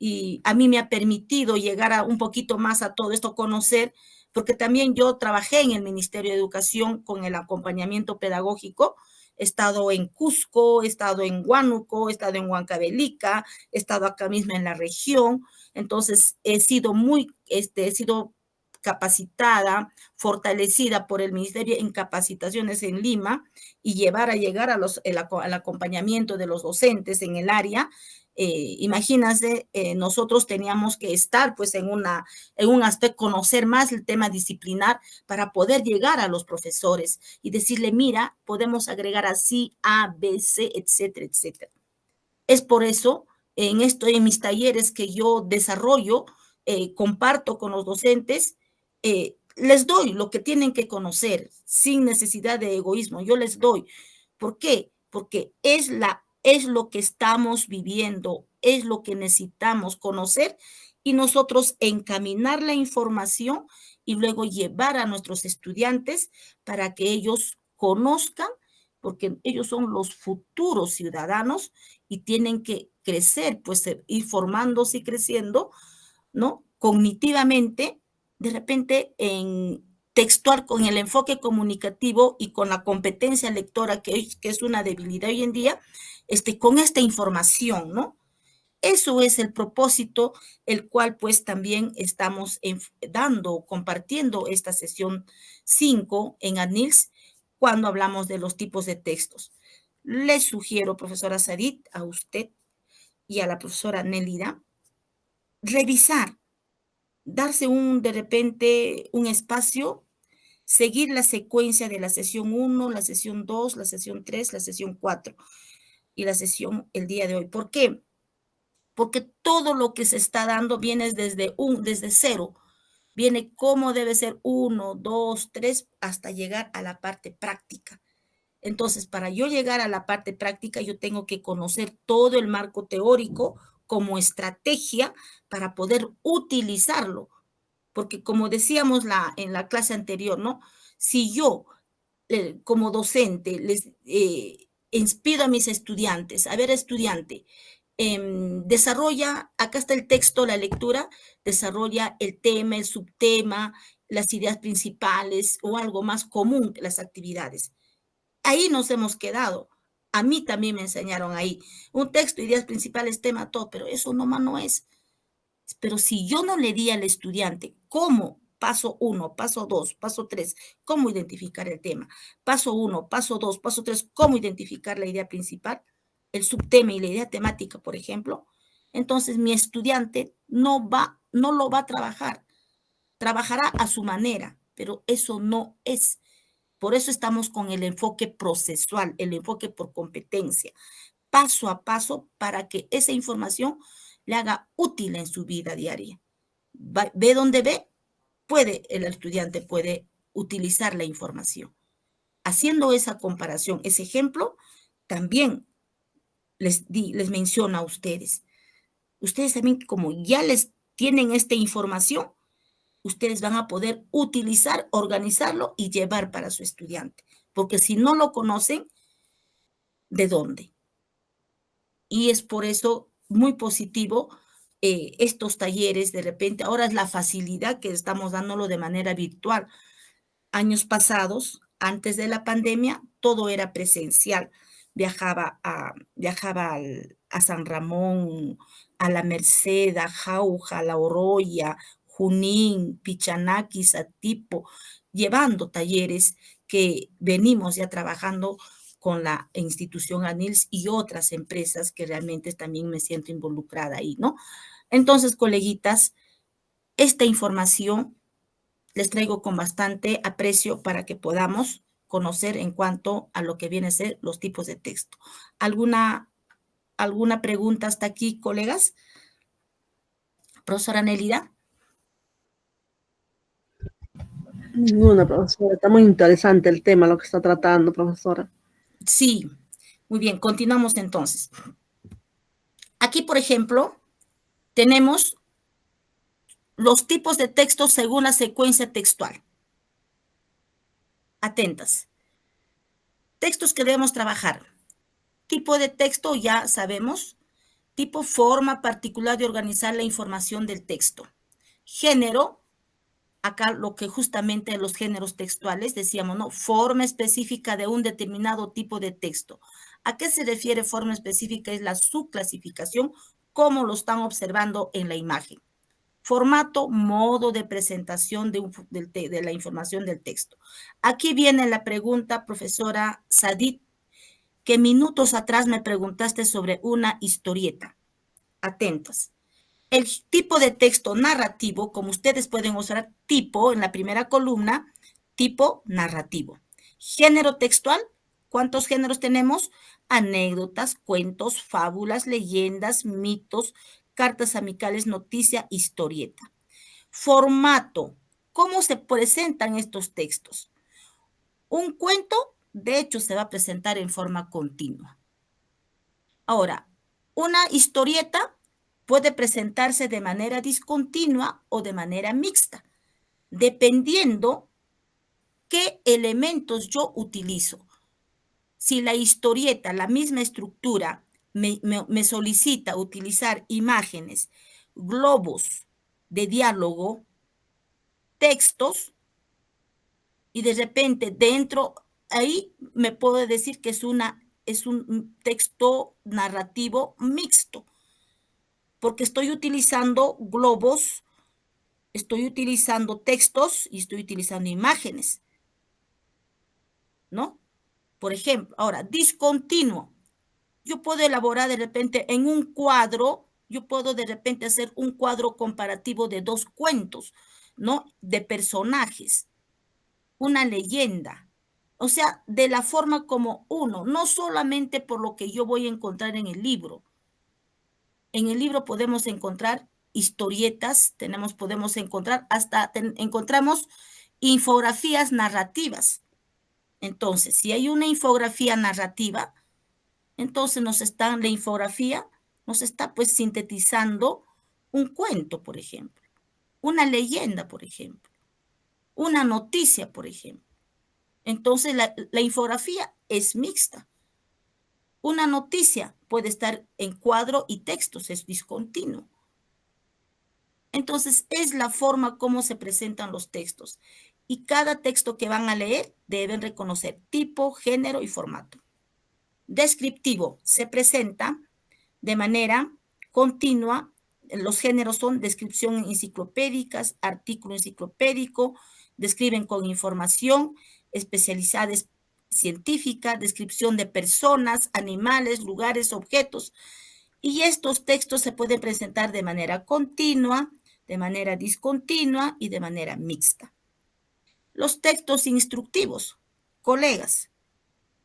y a mí me ha permitido llegar un poquito más a todo esto, conocer, porque también yo trabajé en el Ministerio de Educación con el acompañamiento pedagógico. He estado en Cusco, he estado en Huánuco, he estado en Huancavelica, he estado acá mismo en la región. Entonces, he sido capacitada, fortalecida por el Ministerio en capacitaciones en Lima y llegar al acompañamiento de los docentes en el área. Imagínense, nosotros teníamos que estar pues en un aspecto, conocer más el tema disciplinar para poder llegar a los profesores y decirle, mira, podemos agregar así A, B, C, etcétera, etcétera. Es por eso, en mis talleres que yo desarrollo, comparto con los docentes, les doy lo que tienen que conocer sin necesidad de egoísmo. Yo les doy. ¿Por qué? Porque es lo que estamos viviendo, es lo que necesitamos conocer y nosotros encaminar la información y luego llevar a nuestros estudiantes para que ellos conozcan, porque ellos son los futuros ciudadanos y tienen que crecer, pues ir formándose y creciendo, ¿no? Cognitivamente, de repente en textual con el enfoque comunicativo y con la competencia lectora, que es una debilidad hoy en día, con esta información, ¿no? Eso es el propósito, el cual pues también estamos compartiendo esta sesión 5 en ANILS cuando hablamos de los tipos de textos. Les sugiero, profesora Sarit, a usted y a la profesora Nélida, revisar, darse de repente un espacio, seguir la secuencia de la sesión 1, la sesión 2, la sesión 3, la sesión 4 y la sesión el día de hoy. ¿Por qué? Porque todo lo que se está dando viene desde cero. Viene cómo debe ser 1, 2, 3, hasta llegar a la parte práctica. Entonces, para yo llegar a la parte práctica, yo tengo que conocer todo el marco teórico como estrategia para poder utilizarlo. Porque como decíamos en la clase anterior, ¿no? Si yo, como docente, les inspiro a mis estudiantes, a ver, estudiante, desarrolla, acá está el texto, la lectura, desarrolla el tema, el subtema, las ideas principales o algo más común, las actividades. Ahí nos hemos quedado. A mí también me enseñaron ahí. Un texto, ideas principales, tema, todo, pero eso nomás no es. Pero si yo no le di al estudiante cómo, paso 1, paso 2, paso 3, cómo identificar el tema, paso 1, paso 2, paso 3, cómo identificar la idea principal, el subtema y la idea temática, por ejemplo, entonces mi estudiante no lo va a trabajar. Trabajará a su manera, pero eso no es. Por eso estamos con el enfoque procesual, el enfoque por competencia, paso a paso para que esa información le haga útil en su vida diaria. Ve donde ve, el estudiante puede utilizar la información. Haciendo esa comparación, ese ejemplo, también les menciono a ustedes. Ustedes también, como ya les tienen esta información, ustedes van a poder utilizar, organizarlo y llevar para su estudiante. Porque si no lo conocen, ¿de dónde? Y es por eso muy positivo estos talleres. De repente, ahora es la facilidad que estamos dándolo de manera virtual. Años pasados, antes de la pandemia, todo era presencial. Viajaba a San Ramón, a La Merced, a Jauja, a La Oroya, Junín, Pichanaki, Satipo, llevando talleres que venimos ya trabajando con la institución ANILS y otras empresas que realmente también me siento involucrada ahí, ¿no? Entonces, coleguitas, esta información les traigo con bastante aprecio para que podamos conocer en cuanto a lo que viene a ser los tipos de texto. ¿Alguna pregunta hasta aquí, colegas? Profesora Nélida. Ninguna, profesora. Está muy interesante el tema, lo que está tratando, profesora. Sí, muy bien, continuamos entonces. Aquí, por ejemplo, tenemos los tipos de texto según la secuencia textual. Atentas. Textos que debemos trabajar. Tipo de texto, ya sabemos. Tipo, forma particular de organizar la información del texto. Género, acá lo que justamente los géneros textuales decíamos, ¿no? Forma específica de un determinado tipo de texto. ¿A qué se refiere forma específica? Es la subclasificación, como lo están observando en la imagen. Formato, modo de presentación de la información del texto. Aquí viene la pregunta, profesora Sadit, que minutos atrás me preguntaste sobre una historieta. Atentas. El tipo de texto narrativo, como ustedes pueden usar tipo en la primera columna, tipo narrativo. Género textual, ¿cuántos géneros tenemos? Anécdotas, cuentos, fábulas, leyendas, mitos, cartas amicales, noticia, historieta. Formato, ¿cómo se presentan estos textos? Un cuento, de hecho, se va a presentar en forma continua. Ahora, una historieta puede presentarse de manera discontinua o de manera mixta, dependiendo qué elementos yo utilizo. Si la historieta, la misma estructura, me solicita utilizar imágenes, globos de diálogo, textos, y de repente dentro, ahí me puedo decir que es un texto narrativo mixto, porque estoy utilizando globos, estoy utilizando textos y estoy utilizando imágenes, ¿no? Por ejemplo, ahora, discontinuo. Yo puedo elaborar de repente en un cuadro, yo puedo de repente hacer un cuadro comparativo de dos cuentos, ¿no? De personajes, una leyenda. O sea, de la forma como uno, no solamente por lo que yo voy a encontrar en el libro. En el libro podemos encontrar historietas, podemos encontrar, encontramos infografías narrativas. Entonces, si hay una infografía narrativa, entonces la infografía nos está pues sintetizando un cuento, por ejemplo, una leyenda, por ejemplo, una noticia, por ejemplo. Entonces, la infografía es mixta. Una noticia puede estar en cuadro y textos, es discontinuo. Entonces, es la forma como se presentan los textos. Y cada texto que van a leer deben reconocer tipo, género y formato. Descriptivo se presenta de manera continua. Los géneros son descripción enciclopédicas, artículo enciclopédico, describen con información especializada científica, descripción de personas, animales, lugares, objetos. Y estos textos se pueden presentar de manera continua, de manera discontinua y de manera mixta. Los textos instructivos, colegas,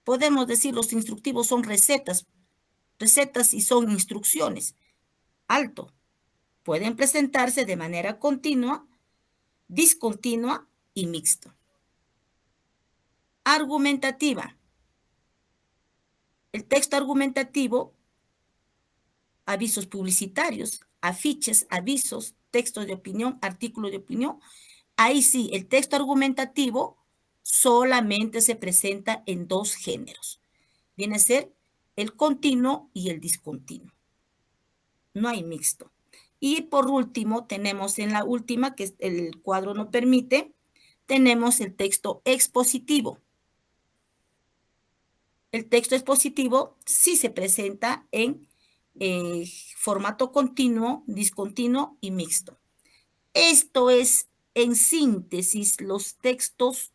podemos decir los instructivos son recetas y son instrucciones. Alto, pueden presentarse de manera continua, discontinua y mixta. Argumentativa. El texto argumentativo, avisos publicitarios, afiches, avisos, textos de opinión, artículos de opinión. Ahí sí, el texto argumentativo solamente se presenta en dos géneros. Viene a ser el continuo y el discontinuo. No hay mixto. Y por último, tenemos en la última, que el cuadro no permite, tenemos el texto expositivo. El texto expositivo sí se presenta en formato continuo, discontinuo y mixto. Esto es, en síntesis, los textos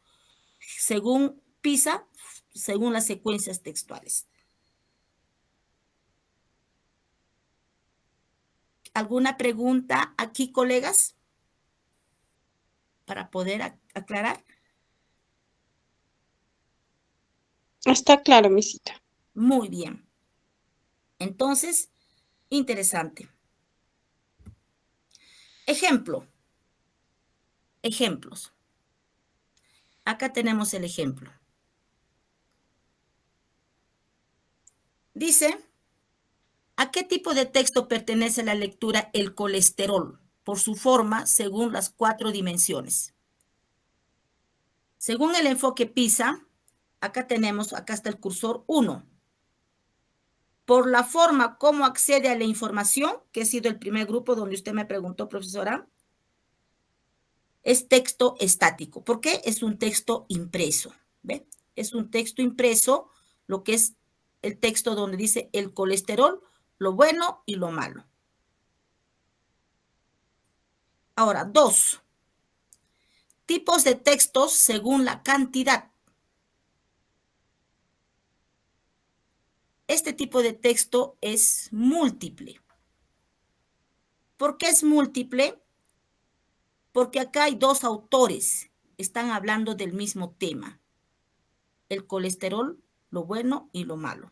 según PISA, según las secuencias textuales. ¿Alguna pregunta aquí, colegas? Para poder aclarar. Está claro, misita. Muy bien. Entonces, interesante. Ejemplo. Ejemplos. Acá tenemos el ejemplo. Dice, ¿a qué tipo de texto pertenece la lectura el colesterol? Por su forma, según las 4 dimensiones. Según el enfoque PISA, acá está el cursor 1. Por la forma como accede a la información, que ha sido el primer grupo donde usted me preguntó, profesora, es texto estático. ¿Por qué? Es un texto impreso. ¿Ve? Es un texto impreso, lo que es el texto donde dice el colesterol, lo bueno y lo malo. Ahora, 2. Tipos de textos según la cantidad. Este tipo de texto es múltiple. ¿Por qué es múltiple? Porque acá hay 2 autores, están hablando del mismo tema. El colesterol, lo bueno y lo malo.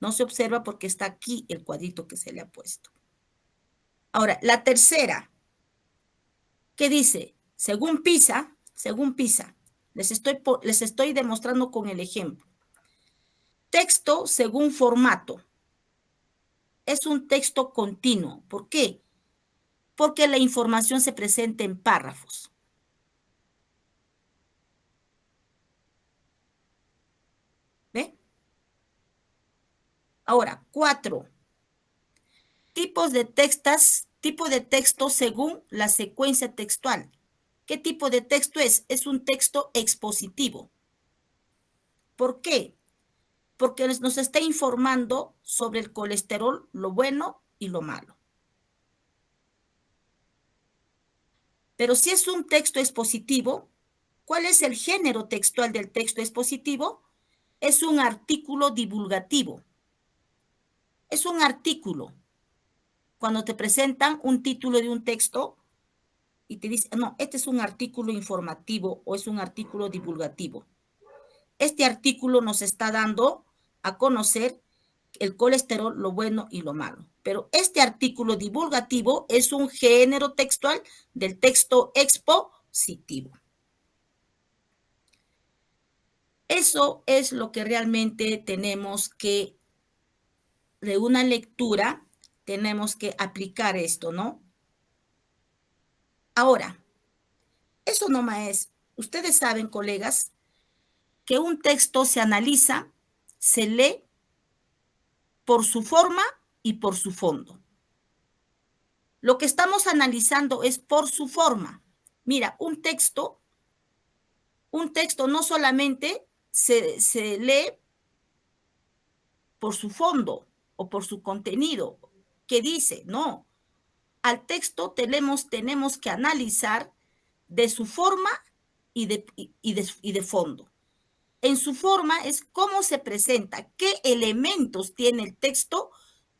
No se observa porque está aquí el cuadrito que se le ha puesto. Ahora, la tercera, ¿qué dice? Según PISA, les estoy demostrando con el ejemplo. Texto según formato. Es un texto continuo. ¿Por qué? Porque la información se presenta en párrafos. ¿Ve? Ahora, 4. Tipo de texto según la secuencia textual. ¿Qué tipo de texto es? Es un texto expositivo. ¿Por qué? Porque nos está informando sobre el colesterol, lo bueno y lo malo. Pero si es un texto expositivo, ¿cuál es el género textual del texto expositivo? Es un artículo divulgativo. Es un artículo. Cuando te presentan un título de un texto y te dicen, no, este es un artículo informativo o es un artículo divulgativo. Este artículo nos está dando a conocer el colesterol, lo bueno y lo malo. Pero este artículo divulgativo es un género textual del texto expositivo. Eso es lo que realmente tenemos que, de una lectura, tenemos que aplicar esto, ¿no? Ahora, eso nomás es, ustedes saben, colegas, que un texto se analiza, se lee por su forma y por su fondo. Lo que estamos analizando es por su forma. Mira, un texto no solamente se lee por su fondo o por su contenido, que dice, no. Al texto tenemos que analizar de su forma y de fondo. En su forma es cómo se presenta, qué elementos tiene el texto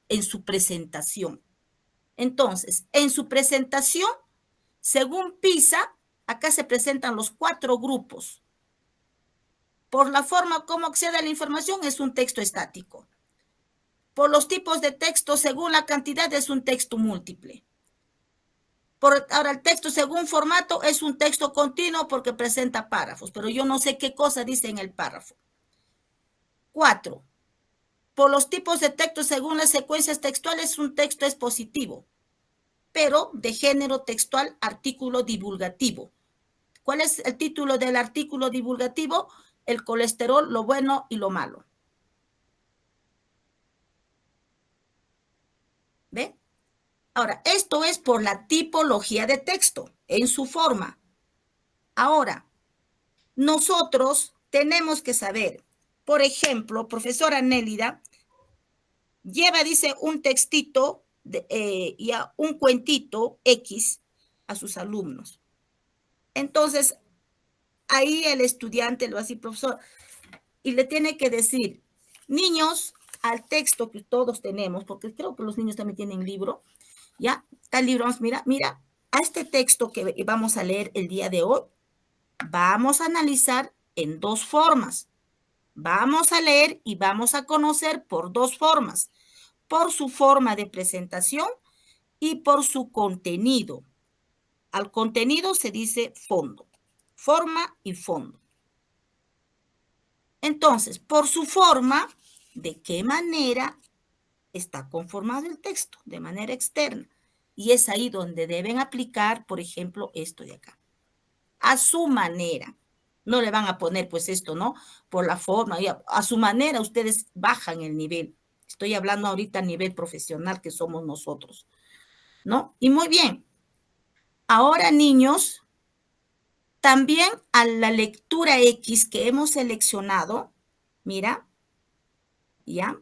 en su presentación. Entonces, en su presentación, según PISA, acá se presentan los 4 grupos. Por la forma como accede a la información, es un texto estático. Por los tipos de texto, según la cantidad, es un texto múltiple. Ahora, el texto según formato es un texto continuo porque presenta párrafos, pero yo no sé qué cosa dice en el párrafo. 4. Por los tipos de texto según las secuencias textuales es un texto expositivo, pero de género textual, artículo divulgativo. ¿Cuál es el título del artículo divulgativo? El colesterol, lo bueno y lo malo. ¿Ve? Ahora, esto es por la tipología de texto, en su forma. Ahora, nosotros tenemos que saber, por ejemplo, profesora Nélida lleva, dice, un textito y un cuentito X a sus alumnos. Entonces, ahí el estudiante lo va a decir, profesor, y le tiene que decir, niños, al texto que todos tenemos, porque creo que los niños también tienen libro, ¿ya? Está el libro, mira, a este texto que vamos a leer el día de hoy, vamos a analizar en 2 formas. Vamos a leer y vamos a conocer por 2 formas. Por su forma de presentación y por su contenido. Al contenido se dice fondo. forma y fondo. Entonces, por su forma, ¿de qué manera está conformado el texto? De manera externa. Y es ahí donde deben aplicar, por ejemplo, esto de acá. A su manera. No le van a poner, pues, esto, ¿no? Por la forma. A su manera ustedes bajan el nivel. Estoy hablando ahorita a nivel profesional que somos nosotros, ¿no? Y muy bien. Ahora, niños, también a la lectura X que hemos seleccionado, mira, ¿ya?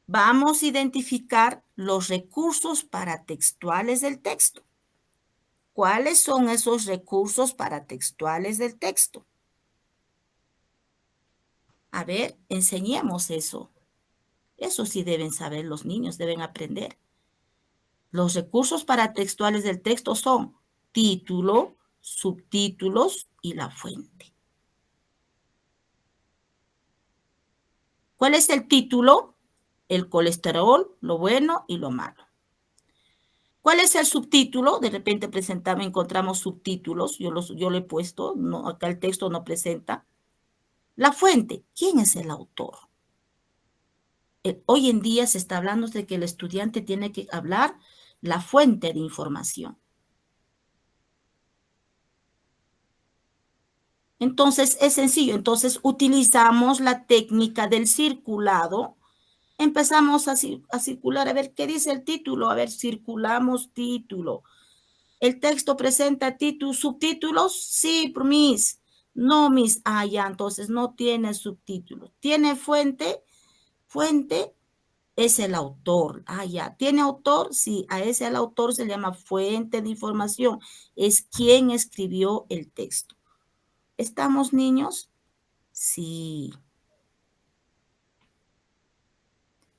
Vamos a identificar los recursos paratextuales del texto. ¿Cuáles son esos recursos paratextuales del texto? A ver, enseñemos eso. Eso sí deben saber los niños, deben aprender. Los recursos paratextuales del texto son título, subtítulos y la fuente. ¿Cuál es el título? El colesterol, lo bueno y lo malo. ¿Cuál es el subtítulo? De repente encontramos subtítulos, yo lo he puesto, no, acá el texto no presenta. La fuente, ¿quién es el autor? Hoy en día se está hablando de que el estudiante tiene que hablar la fuente de información. Entonces, es sencillo. Entonces, utilizamos la técnica del circulado. Empezamos a circular, a ver qué dice el título. A ver, circulamos título. ¿El texto presenta títulos, subtítulos? Sí, miss. No, miss. Ah, ya, entonces no tiene subtítulos. ¿Tiene fuente? Fuente es el autor. Ah, ya. ¿Tiene autor? Sí, a ese al autor se le llama fuente de información. Es quien escribió el texto. ¿Estamos, niños? Sí.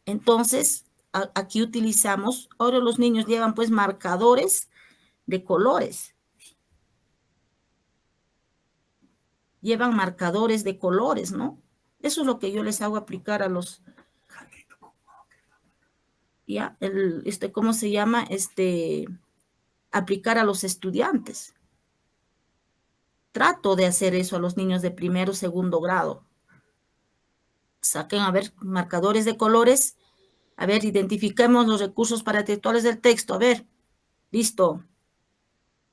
Entonces, aquí utilizamos, ahora los niños llevan pues marcadores de colores. Llevan marcadores de colores, ¿no? Eso es lo que yo les hago aplicar a los, ya, ¿cómo se llama? Aplicar a los estudiantes. Trato de hacer eso a los niños de primero, segundo grado. Saquen, a ver, marcadores de colores. A ver, identifiquemos los recursos paratextuales del texto. A ver, listo.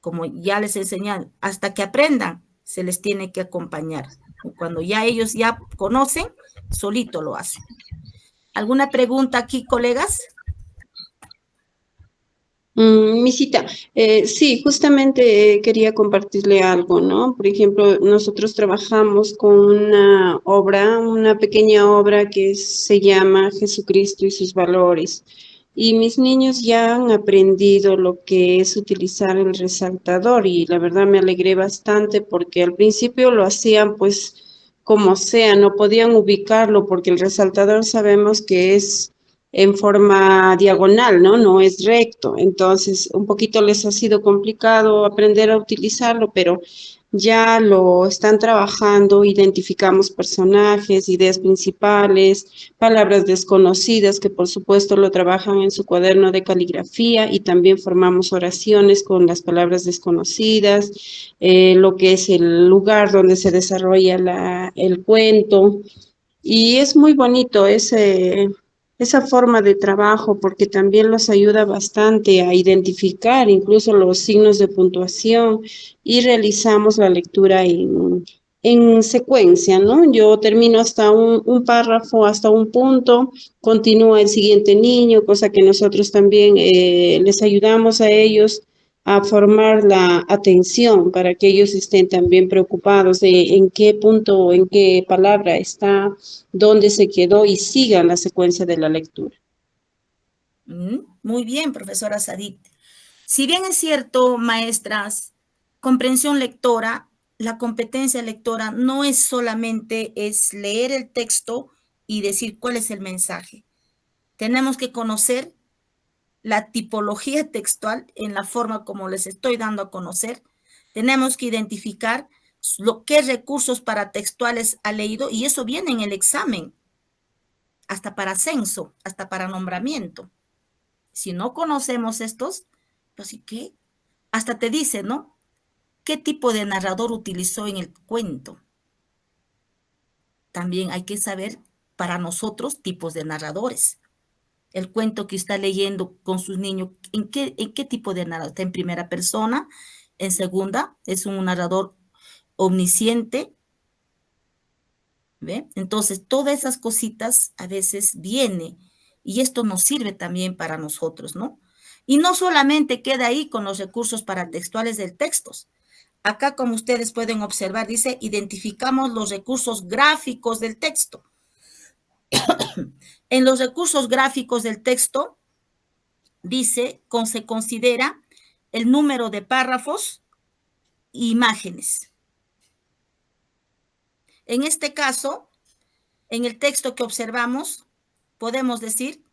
Como ya les enseñan, hasta que aprendan, se les tiene que acompañar. Cuando ya ellos ya conocen, solito lo hacen. ¿Alguna pregunta aquí, colegas? Misita, sí, justamente quería compartirle algo, ¿no? Por ejemplo, nosotros trabajamos con una obra, una pequeña obra que se llama Jesucristo y sus valores. Y mis niños ya han aprendido lo que es utilizar el resaltador y la verdad me alegré bastante porque al principio lo hacían pues como sea, no podían ubicarlo porque el resaltador sabemos que es en forma diagonal, ¿no? No es recto. Entonces, un poquito les ha sido complicado aprender a utilizarlo, pero ya lo están trabajando, identificamos personajes, ideas principales, palabras desconocidas, que por supuesto lo trabajan en su cuaderno de caligrafía y también formamos oraciones con las palabras desconocidas, lo que es el lugar donde se desarrolla el cuento. Y es muy bonito esa forma de trabajo porque también los ayuda bastante a identificar incluso los signos de puntuación y realizamos la lectura en secuencia, ¿no? Yo termino hasta un párrafo, hasta un punto, continúa el siguiente niño, cosa que nosotros también les ayudamos a ellos a formar la atención para que ellos estén también preocupados de en qué punto, en qué palabra está, dónde se quedó y sigan la secuencia de la lectura. Muy bien, profesora Sadit. Si bien es cierto, maestras, comprensión lectora, la competencia lectora no es solamente es leer el texto y decir cuál es el mensaje. Tenemos que conocer la tipología textual en la forma como les estoy dando a conocer. Tenemos que identificar qué recursos paratextuales ha leído y eso viene en el examen, hasta para censo, hasta para nombramiento. Si no conocemos estos, pues ¿y qué? Hasta te dice, ¿no? qué tipo de narrador utilizó en el cuento. También hay que saber para nosotros tipos de narradores. El cuento que está leyendo con sus niños, ¿en qué tipo de narrador? ¿Está en primera persona? ¿En segunda? ¿Es un narrador omnisciente? ¿Ve? Entonces, todas esas cositas a veces viene y esto nos sirve también para nosotros, ¿no? Y no solamente queda ahí con los recursos paratextuales del texto. Acá, como ustedes pueden observar, dice, identificamos los recursos gráficos del texto. En los recursos gráficos del texto, dice, se considera el número de párrafos e imágenes. En este caso, en el texto que observamos, podemos decir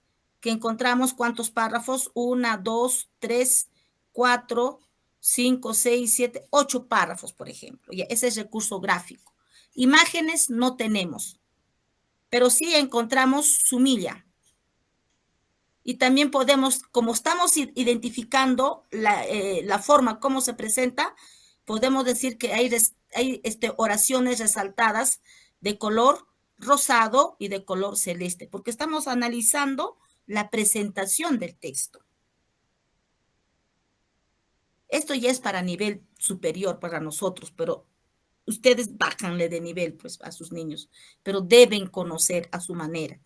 que encontramos cuántos párrafos, 1, 2, 3, 4, 5, 6, 7, 8 párrafos, por ejemplo. Ya, ese es recurso gráfico. Imágenes no tenemos, pero sí encontramos su milla. Y también podemos, como estamos identificando la forma como se presenta, podemos decir que hay oraciones resaltadas de color rosado y de color celeste, porque estamos analizando la presentación del texto. Esto ya es para nivel superior para nosotros, pero ustedes bájanle de nivel pues a sus niños, pero deben conocer a su manera.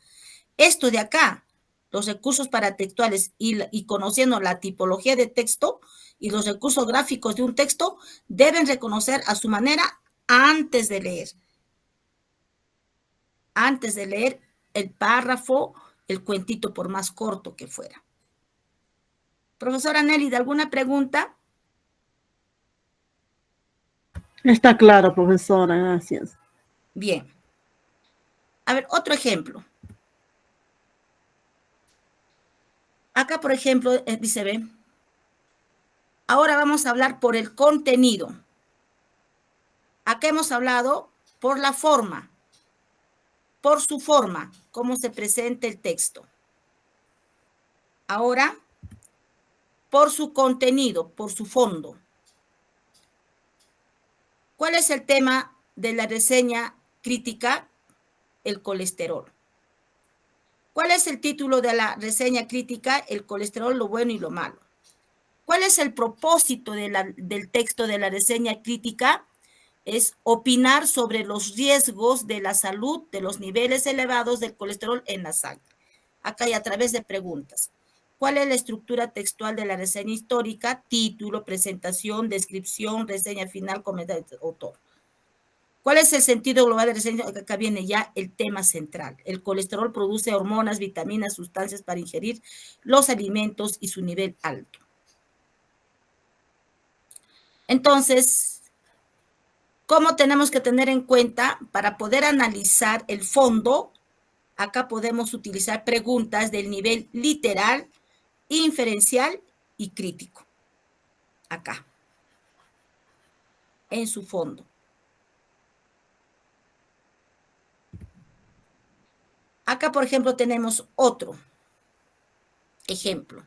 Esto de acá, los recursos paratextuales y conociendo la tipología de texto y los recursos gráficos de un texto, deben reconocer a su manera antes de leer. Antes de leer el párrafo, el cuentito, por más corto que fuera. Profesora Nelly, ¿de alguna pregunta? Está claro, profesora, gracias. Bien. A ver, otro ejemplo. Acá, por ejemplo, dice, ve, ahora vamos a hablar por el contenido. Acá hemos hablado por la forma, por su forma, cómo se presenta el texto. Ahora, por su contenido, por su fondo. ¿Cuál es el tema de la reseña crítica? El colesterol. ¿Cuál es el título de la reseña crítica? El colesterol, lo bueno y lo malo. ¿Cuál es el propósito del texto de la reseña crítica? Es opinar sobre los riesgos de la salud de los niveles elevados del colesterol en la sangre. Acá hay a través de preguntas. ¿Cuál es la estructura textual de la reseña histórica? Título, presentación, descripción, reseña final, comentario del autor. ¿Cuál es el sentido global de la reseña? Acá viene ya el tema central. El colesterol produce hormonas, vitaminas, sustancias para ingerir los alimentos y su nivel alto. Entonces, ¿cómo tenemos que tener en cuenta para poder analizar el fondo? Acá podemos utilizar preguntas del nivel literal, inferencial y crítico. Acá, en su fondo. Acá, por ejemplo, tenemos otro ejemplo.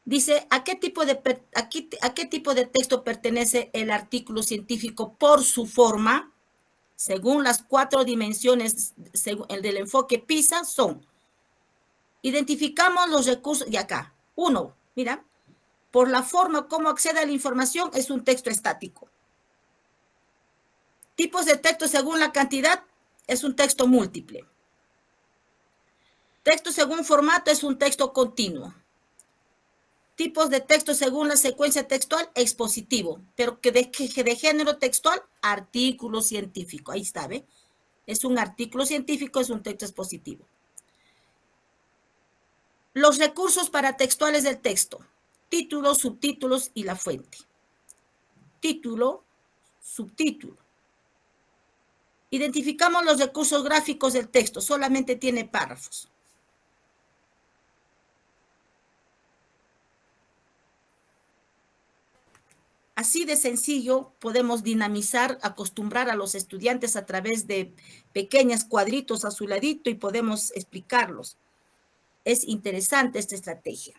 Dice, ¿a qué tipo de texto pertenece el artículo científico por su forma? Según las 4 dimensiones del enfoque PISA son, identificamos los recursos, y acá, 1, mira, por la forma como accede a la información es un texto estático. Tipos de texto según la cantidad es un texto múltiple. Texto según formato es un texto continuo. Tipos de texto según la secuencia textual, expositivo, pero que de género textual, artículo científico. Ahí está, ¿ve? Es un artículo científico, es un texto expositivo. Los recursos paratextuales del texto, títulos, subtítulos y la fuente. Título, subtítulo. Identificamos los recursos gráficos del texto, solamente tiene párrafos. Así de sencillo podemos dinamizar, acostumbrar a los estudiantes a través de pequeños cuadritos a su ladito y podemos explicarlos. Es interesante esta estrategia.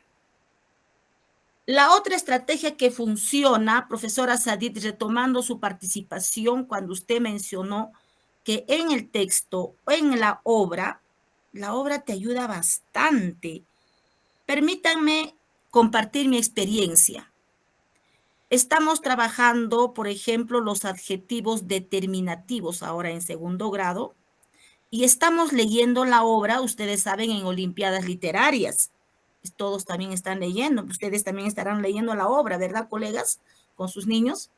La otra estrategia que funciona, profesora Sadit, retomando su participación cuando usted mencionó que en el texto o en la obra te ayuda bastante. Permítanme compartir mi experiencia. Estamos trabajando, por ejemplo, los adjetivos determinativos ahora en segundo grado y estamos leyendo la obra, ustedes saben, en Olimpiadas Literarias. Todos también están leyendo, ustedes también estarán leyendo la obra, ¿verdad, colegas? Con sus niños.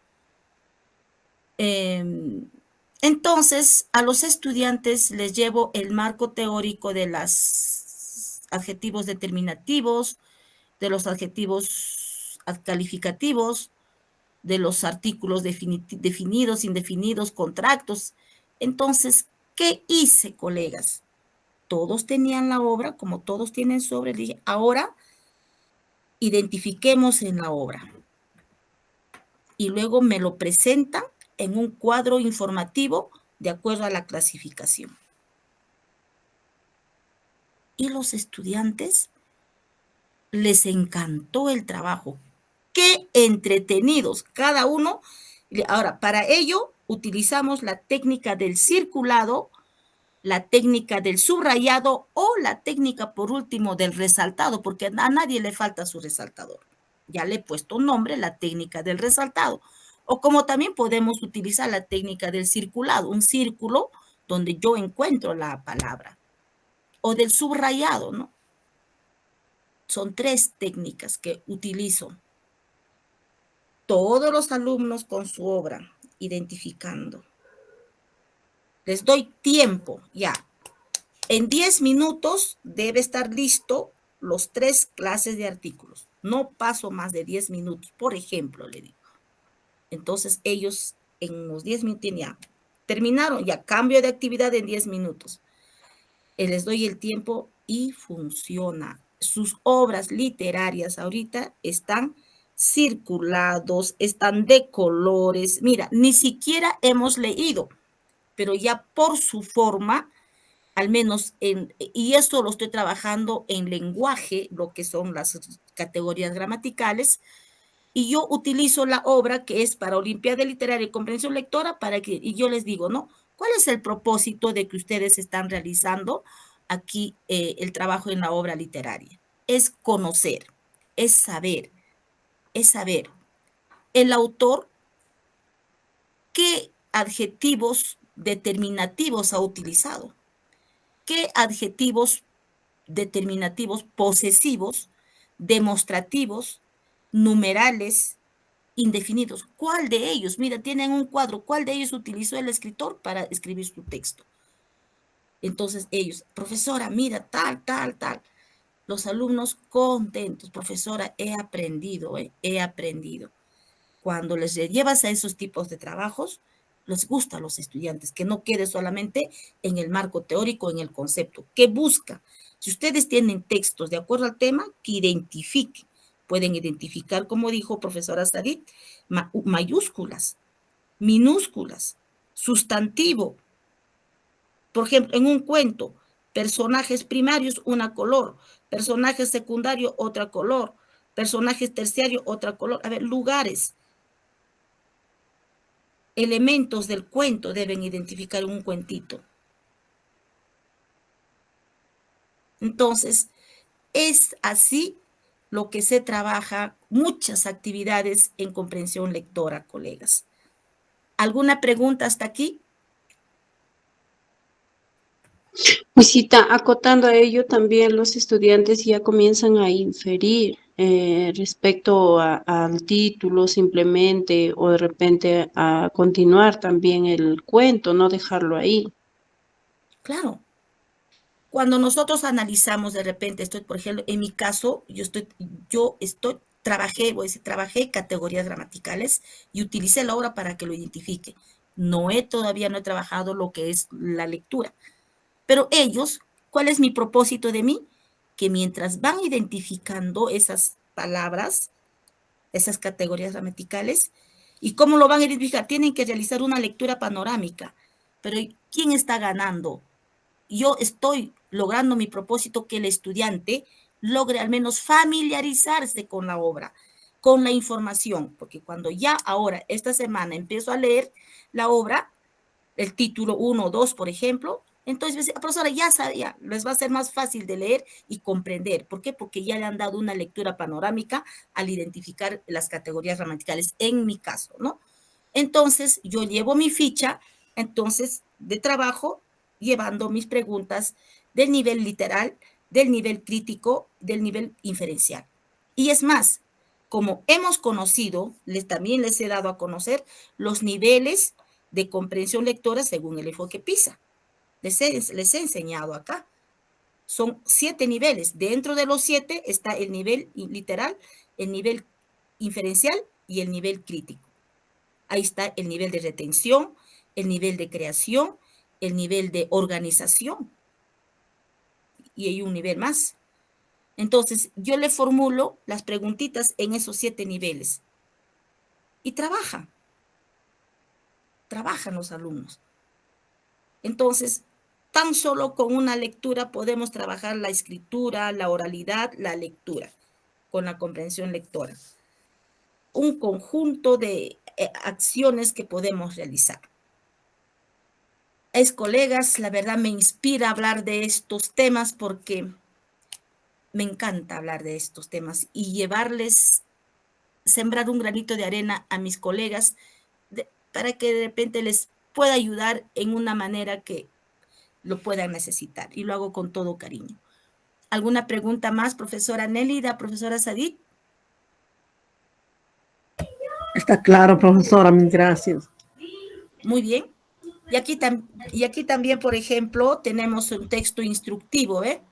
Entonces, a los estudiantes les llevo el marco teórico de los adjetivos determinativos, de los adjetivos calificativos, de los artículos definidos, indefinidos, contractos. Entonces, ¿qué hice, colegas? Todos tenían la obra, como todos tienen sobre, dije, ahora identifiquemos en la obra. Y luego me lo presentan en un cuadro informativo de acuerdo a la clasificación. Y los estudiantes les encantó el trabajo. ¡Qué entretenidos! Cada uno. Ahora, para ello utilizamos la técnica del circulado, la técnica del subrayado o la técnica, por último, del resaltado, porque a nadie le falta su resaltador. Ya le he puesto nombre, la técnica del resaltado. O como también podemos utilizar la técnica del circulado, un círculo donde yo encuentro la palabra. O del subrayado, ¿no? Son 3 técnicas que utilizo. Todos los alumnos con su obra, identificando. Les doy tiempo, ya. En 10 minutos debe estar listo los 3 clases de artículos. No paso más de 10 minutos, por ejemplo, le digo. Entonces, ellos en los 10 minutos ya terminaron, ya cambio de actividad en 10 minutos. Les doy el tiempo y funciona. Sus obras literarias ahorita están circulados, están de colores. Mira, ni siquiera hemos leído, pero ya por su forma, al menos, y esto lo estoy trabajando en lenguaje, lo que son las categorías gramaticales, y yo utilizo la obra que es para Olimpiada Literaria y Comprensión Lectora, y yo les digo, ¿no? ¿Cuál es el propósito de que ustedes están realizando aquí el trabajo en la obra literaria? Es conocer, es saber, es saber. El autor, ¿qué adjetivos determinativos ha utilizado? ¿Qué adjetivos determinativos posesivos, demostrativos, numerales, indefinidos? ¿Cuál de ellos? Mira, tienen un cuadro. ¿Cuál de ellos utilizó el escritor para escribir su texto? Entonces ellos, profesora, mira, tal, tal, tal. Los alumnos contentos, profesora, he aprendido. Cuando les llevas a esos tipos de trabajos, les gusta a los estudiantes, que no quede solamente en el marco teórico, en el concepto. ¿Qué busca? Si ustedes tienen textos de acuerdo al tema, que identifiquen. Pueden identificar, como dijo profesora Sadit, mayúsculas, minúsculas, sustantivo. Por ejemplo, en un cuento, personajes primarios, una color, personajes secundarios, otra color, personajes terciarios, otra color. A ver, lugares, elementos del cuento deben identificar en un cuentito. Entonces, es así lo que se trabaja, muchas actividades en comprensión lectora, colegas. ¿Alguna pregunta hasta aquí? Visita, acotando a ello, también los estudiantes ya comienzan a inferir respecto al título simplemente, o de repente a continuar también el cuento, no dejarlo ahí. Claro. Cuando nosotros analizamos de repente, por ejemplo, en mi caso, trabajé categorías gramaticales y utilicé la obra para que lo identifique. Todavía no he trabajado lo que es la lectura. Pero ellos, ¿cuál es mi propósito de mí? Que mientras van identificando esas palabras, esas categorías gramaticales, ¿y cómo lo van a identificar? Tienen que realizar una lectura panorámica. Pero ¿quién está ganando? Yo estoy logrando mi propósito, que el estudiante logre al menos familiarizarse con la obra. con la información, porque cuando ya ahora, esta semana, empiezo a leer la obra, el título 1 o 2, por ejemplo, entonces, profesora, ya sabía, les va a ser más fácil de leer y comprender. ¿Por qué? Porque ya le han dado una lectura panorámica al identificar las categorías gramaticales, en mi caso, ¿no? Entonces, yo llevo mi ficha, entonces, de trabajo, llevando mis preguntas del nivel literal, del nivel crítico, del nivel inferencial. Y es más, como hemos conocido, también les he dado a conocer los niveles de comprensión lectora según el enfoque PISA. Les he enseñado acá. Son 7 niveles. Dentro de los 7 está el nivel literal, el nivel inferencial y el nivel crítico. Ahí está el nivel de retención, el nivel de creación, el nivel de organización. Y hay un nivel más. Entonces, yo le formulo las preguntitas en esos 7 niveles. Y trabajan los alumnos. Entonces, tan solo con una lectura podemos trabajar la escritura, la oralidad, la lectura, con la comprensión lectora. Un conjunto de acciones que podemos realizar. Colegas, la verdad me inspira hablar de estos temas porque me encanta hablar de estos temas y llevarles, sembrar un granito de arena a mis colegas para que de repente les pueda ayudar en una manera que lo puedan necesitar, y lo hago con todo cariño. ¿Alguna pregunta más, profesora Nélida, profesora Sadit? Está claro, profesora, mil gracias. Muy bien. Y aquí también, por ejemplo, tenemos un texto instructivo, ¿ve?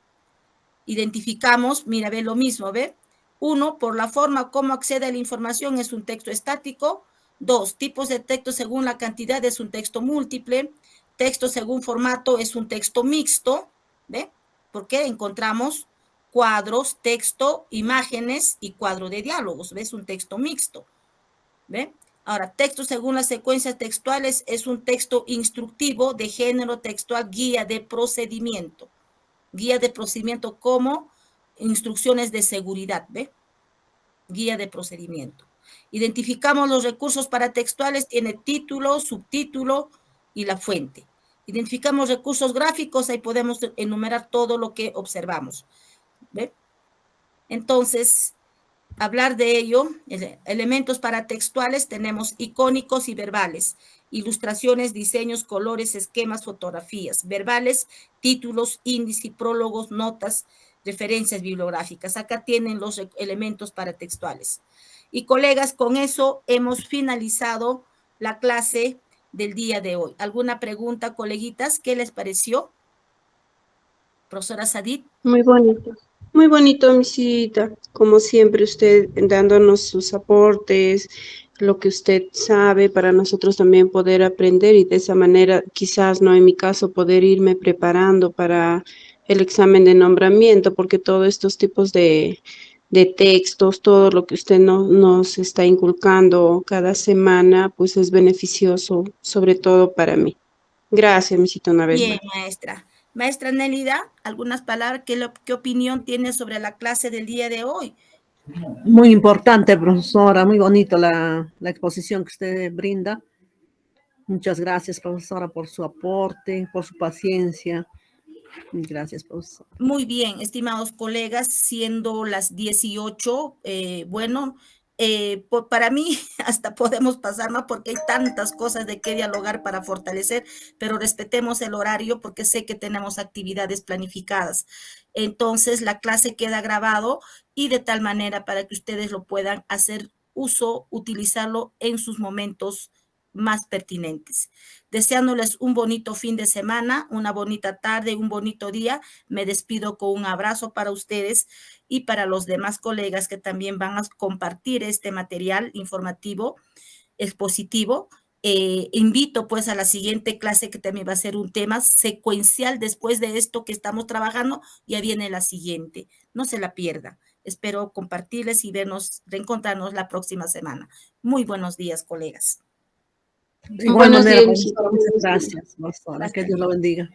Identificamos, mira, ve lo mismo, ¿ve? 1, por la forma como accede a la información, es un texto estático. 2, tipos de texto según la cantidad, es un texto múltiple. Texto según formato, es un texto mixto, ¿ve? Porque encontramos cuadros, texto, imágenes y cuadro de diálogos, ¿ves? Un texto mixto, ¿ve? Ahora, texto según las secuencias textuales es un texto instructivo de género textual, guía de procedimiento. Guía de procedimiento como instrucciones de seguridad, ¿ve? Guía de procedimiento. Identificamos los recursos paratextuales, tiene título, subtítulo y la fuente. Identificamos recursos gráficos, ahí podemos enumerar todo lo que observamos, ¿ve? Entonces, hablar de ello, elementos paratextuales, tenemos icónicos y verbales, ilustraciones, diseños, colores, esquemas, fotografías, verbales, títulos, índice, prólogos, notas, referencias bibliográficas. Acá tienen los elementos paratextuales. Y colegas, con eso hemos finalizado la clase del día de hoy. ¿Alguna pregunta, coleguitas? ¿Qué les pareció? Profesora Sadit. Muy bonito, misita. Como siempre, usted dándonos sus aportes, lo que usted sabe, para nosotros también poder aprender y de esa manera, quizás, no en mi caso, poder irme preparando para el examen de nombramiento, porque todos estos tipos de textos, todo lo que usted nos está inculcando cada semana, pues es beneficioso, sobre todo para mí. Gracias, misita, una vez Bien, más. maestra. Maestra Nélida, algunas palabras, ¿qué opinión tiene sobre la clase del día de hoy? Muy importante, profesora, muy bonito la exposición que usted brinda. Muchas gracias, profesora, por su aporte, por su paciencia. Gracias, profesora. Muy bien, estimados colegas, siendo las 18, bueno, para mí hasta podemos pasar más porque hay tantas cosas de qué dialogar para fortalecer, pero respetemos el horario porque sé que tenemos actividades planificadas. Entonces, la clase queda grabado y de tal manera para que ustedes lo puedan hacer uso, utilizarlo en sus momentos más pertinentes. Deseándoles un bonito fin de semana, una bonita tarde, un bonito día. Me despido con un abrazo para ustedes y para los demás colegas que también van a compartir este material informativo, expositivo. Invito pues a la siguiente clase que también va a ser un tema secuencial después de esto que estamos trabajando, ya viene la siguiente. No se la pierda. Espero compartirles y reencontrarnos la próxima semana. Muy buenos días, colegas. De igual Buenos manera, días, profesora, misita. muchas gracias, profesora. Que Dios lo bendiga.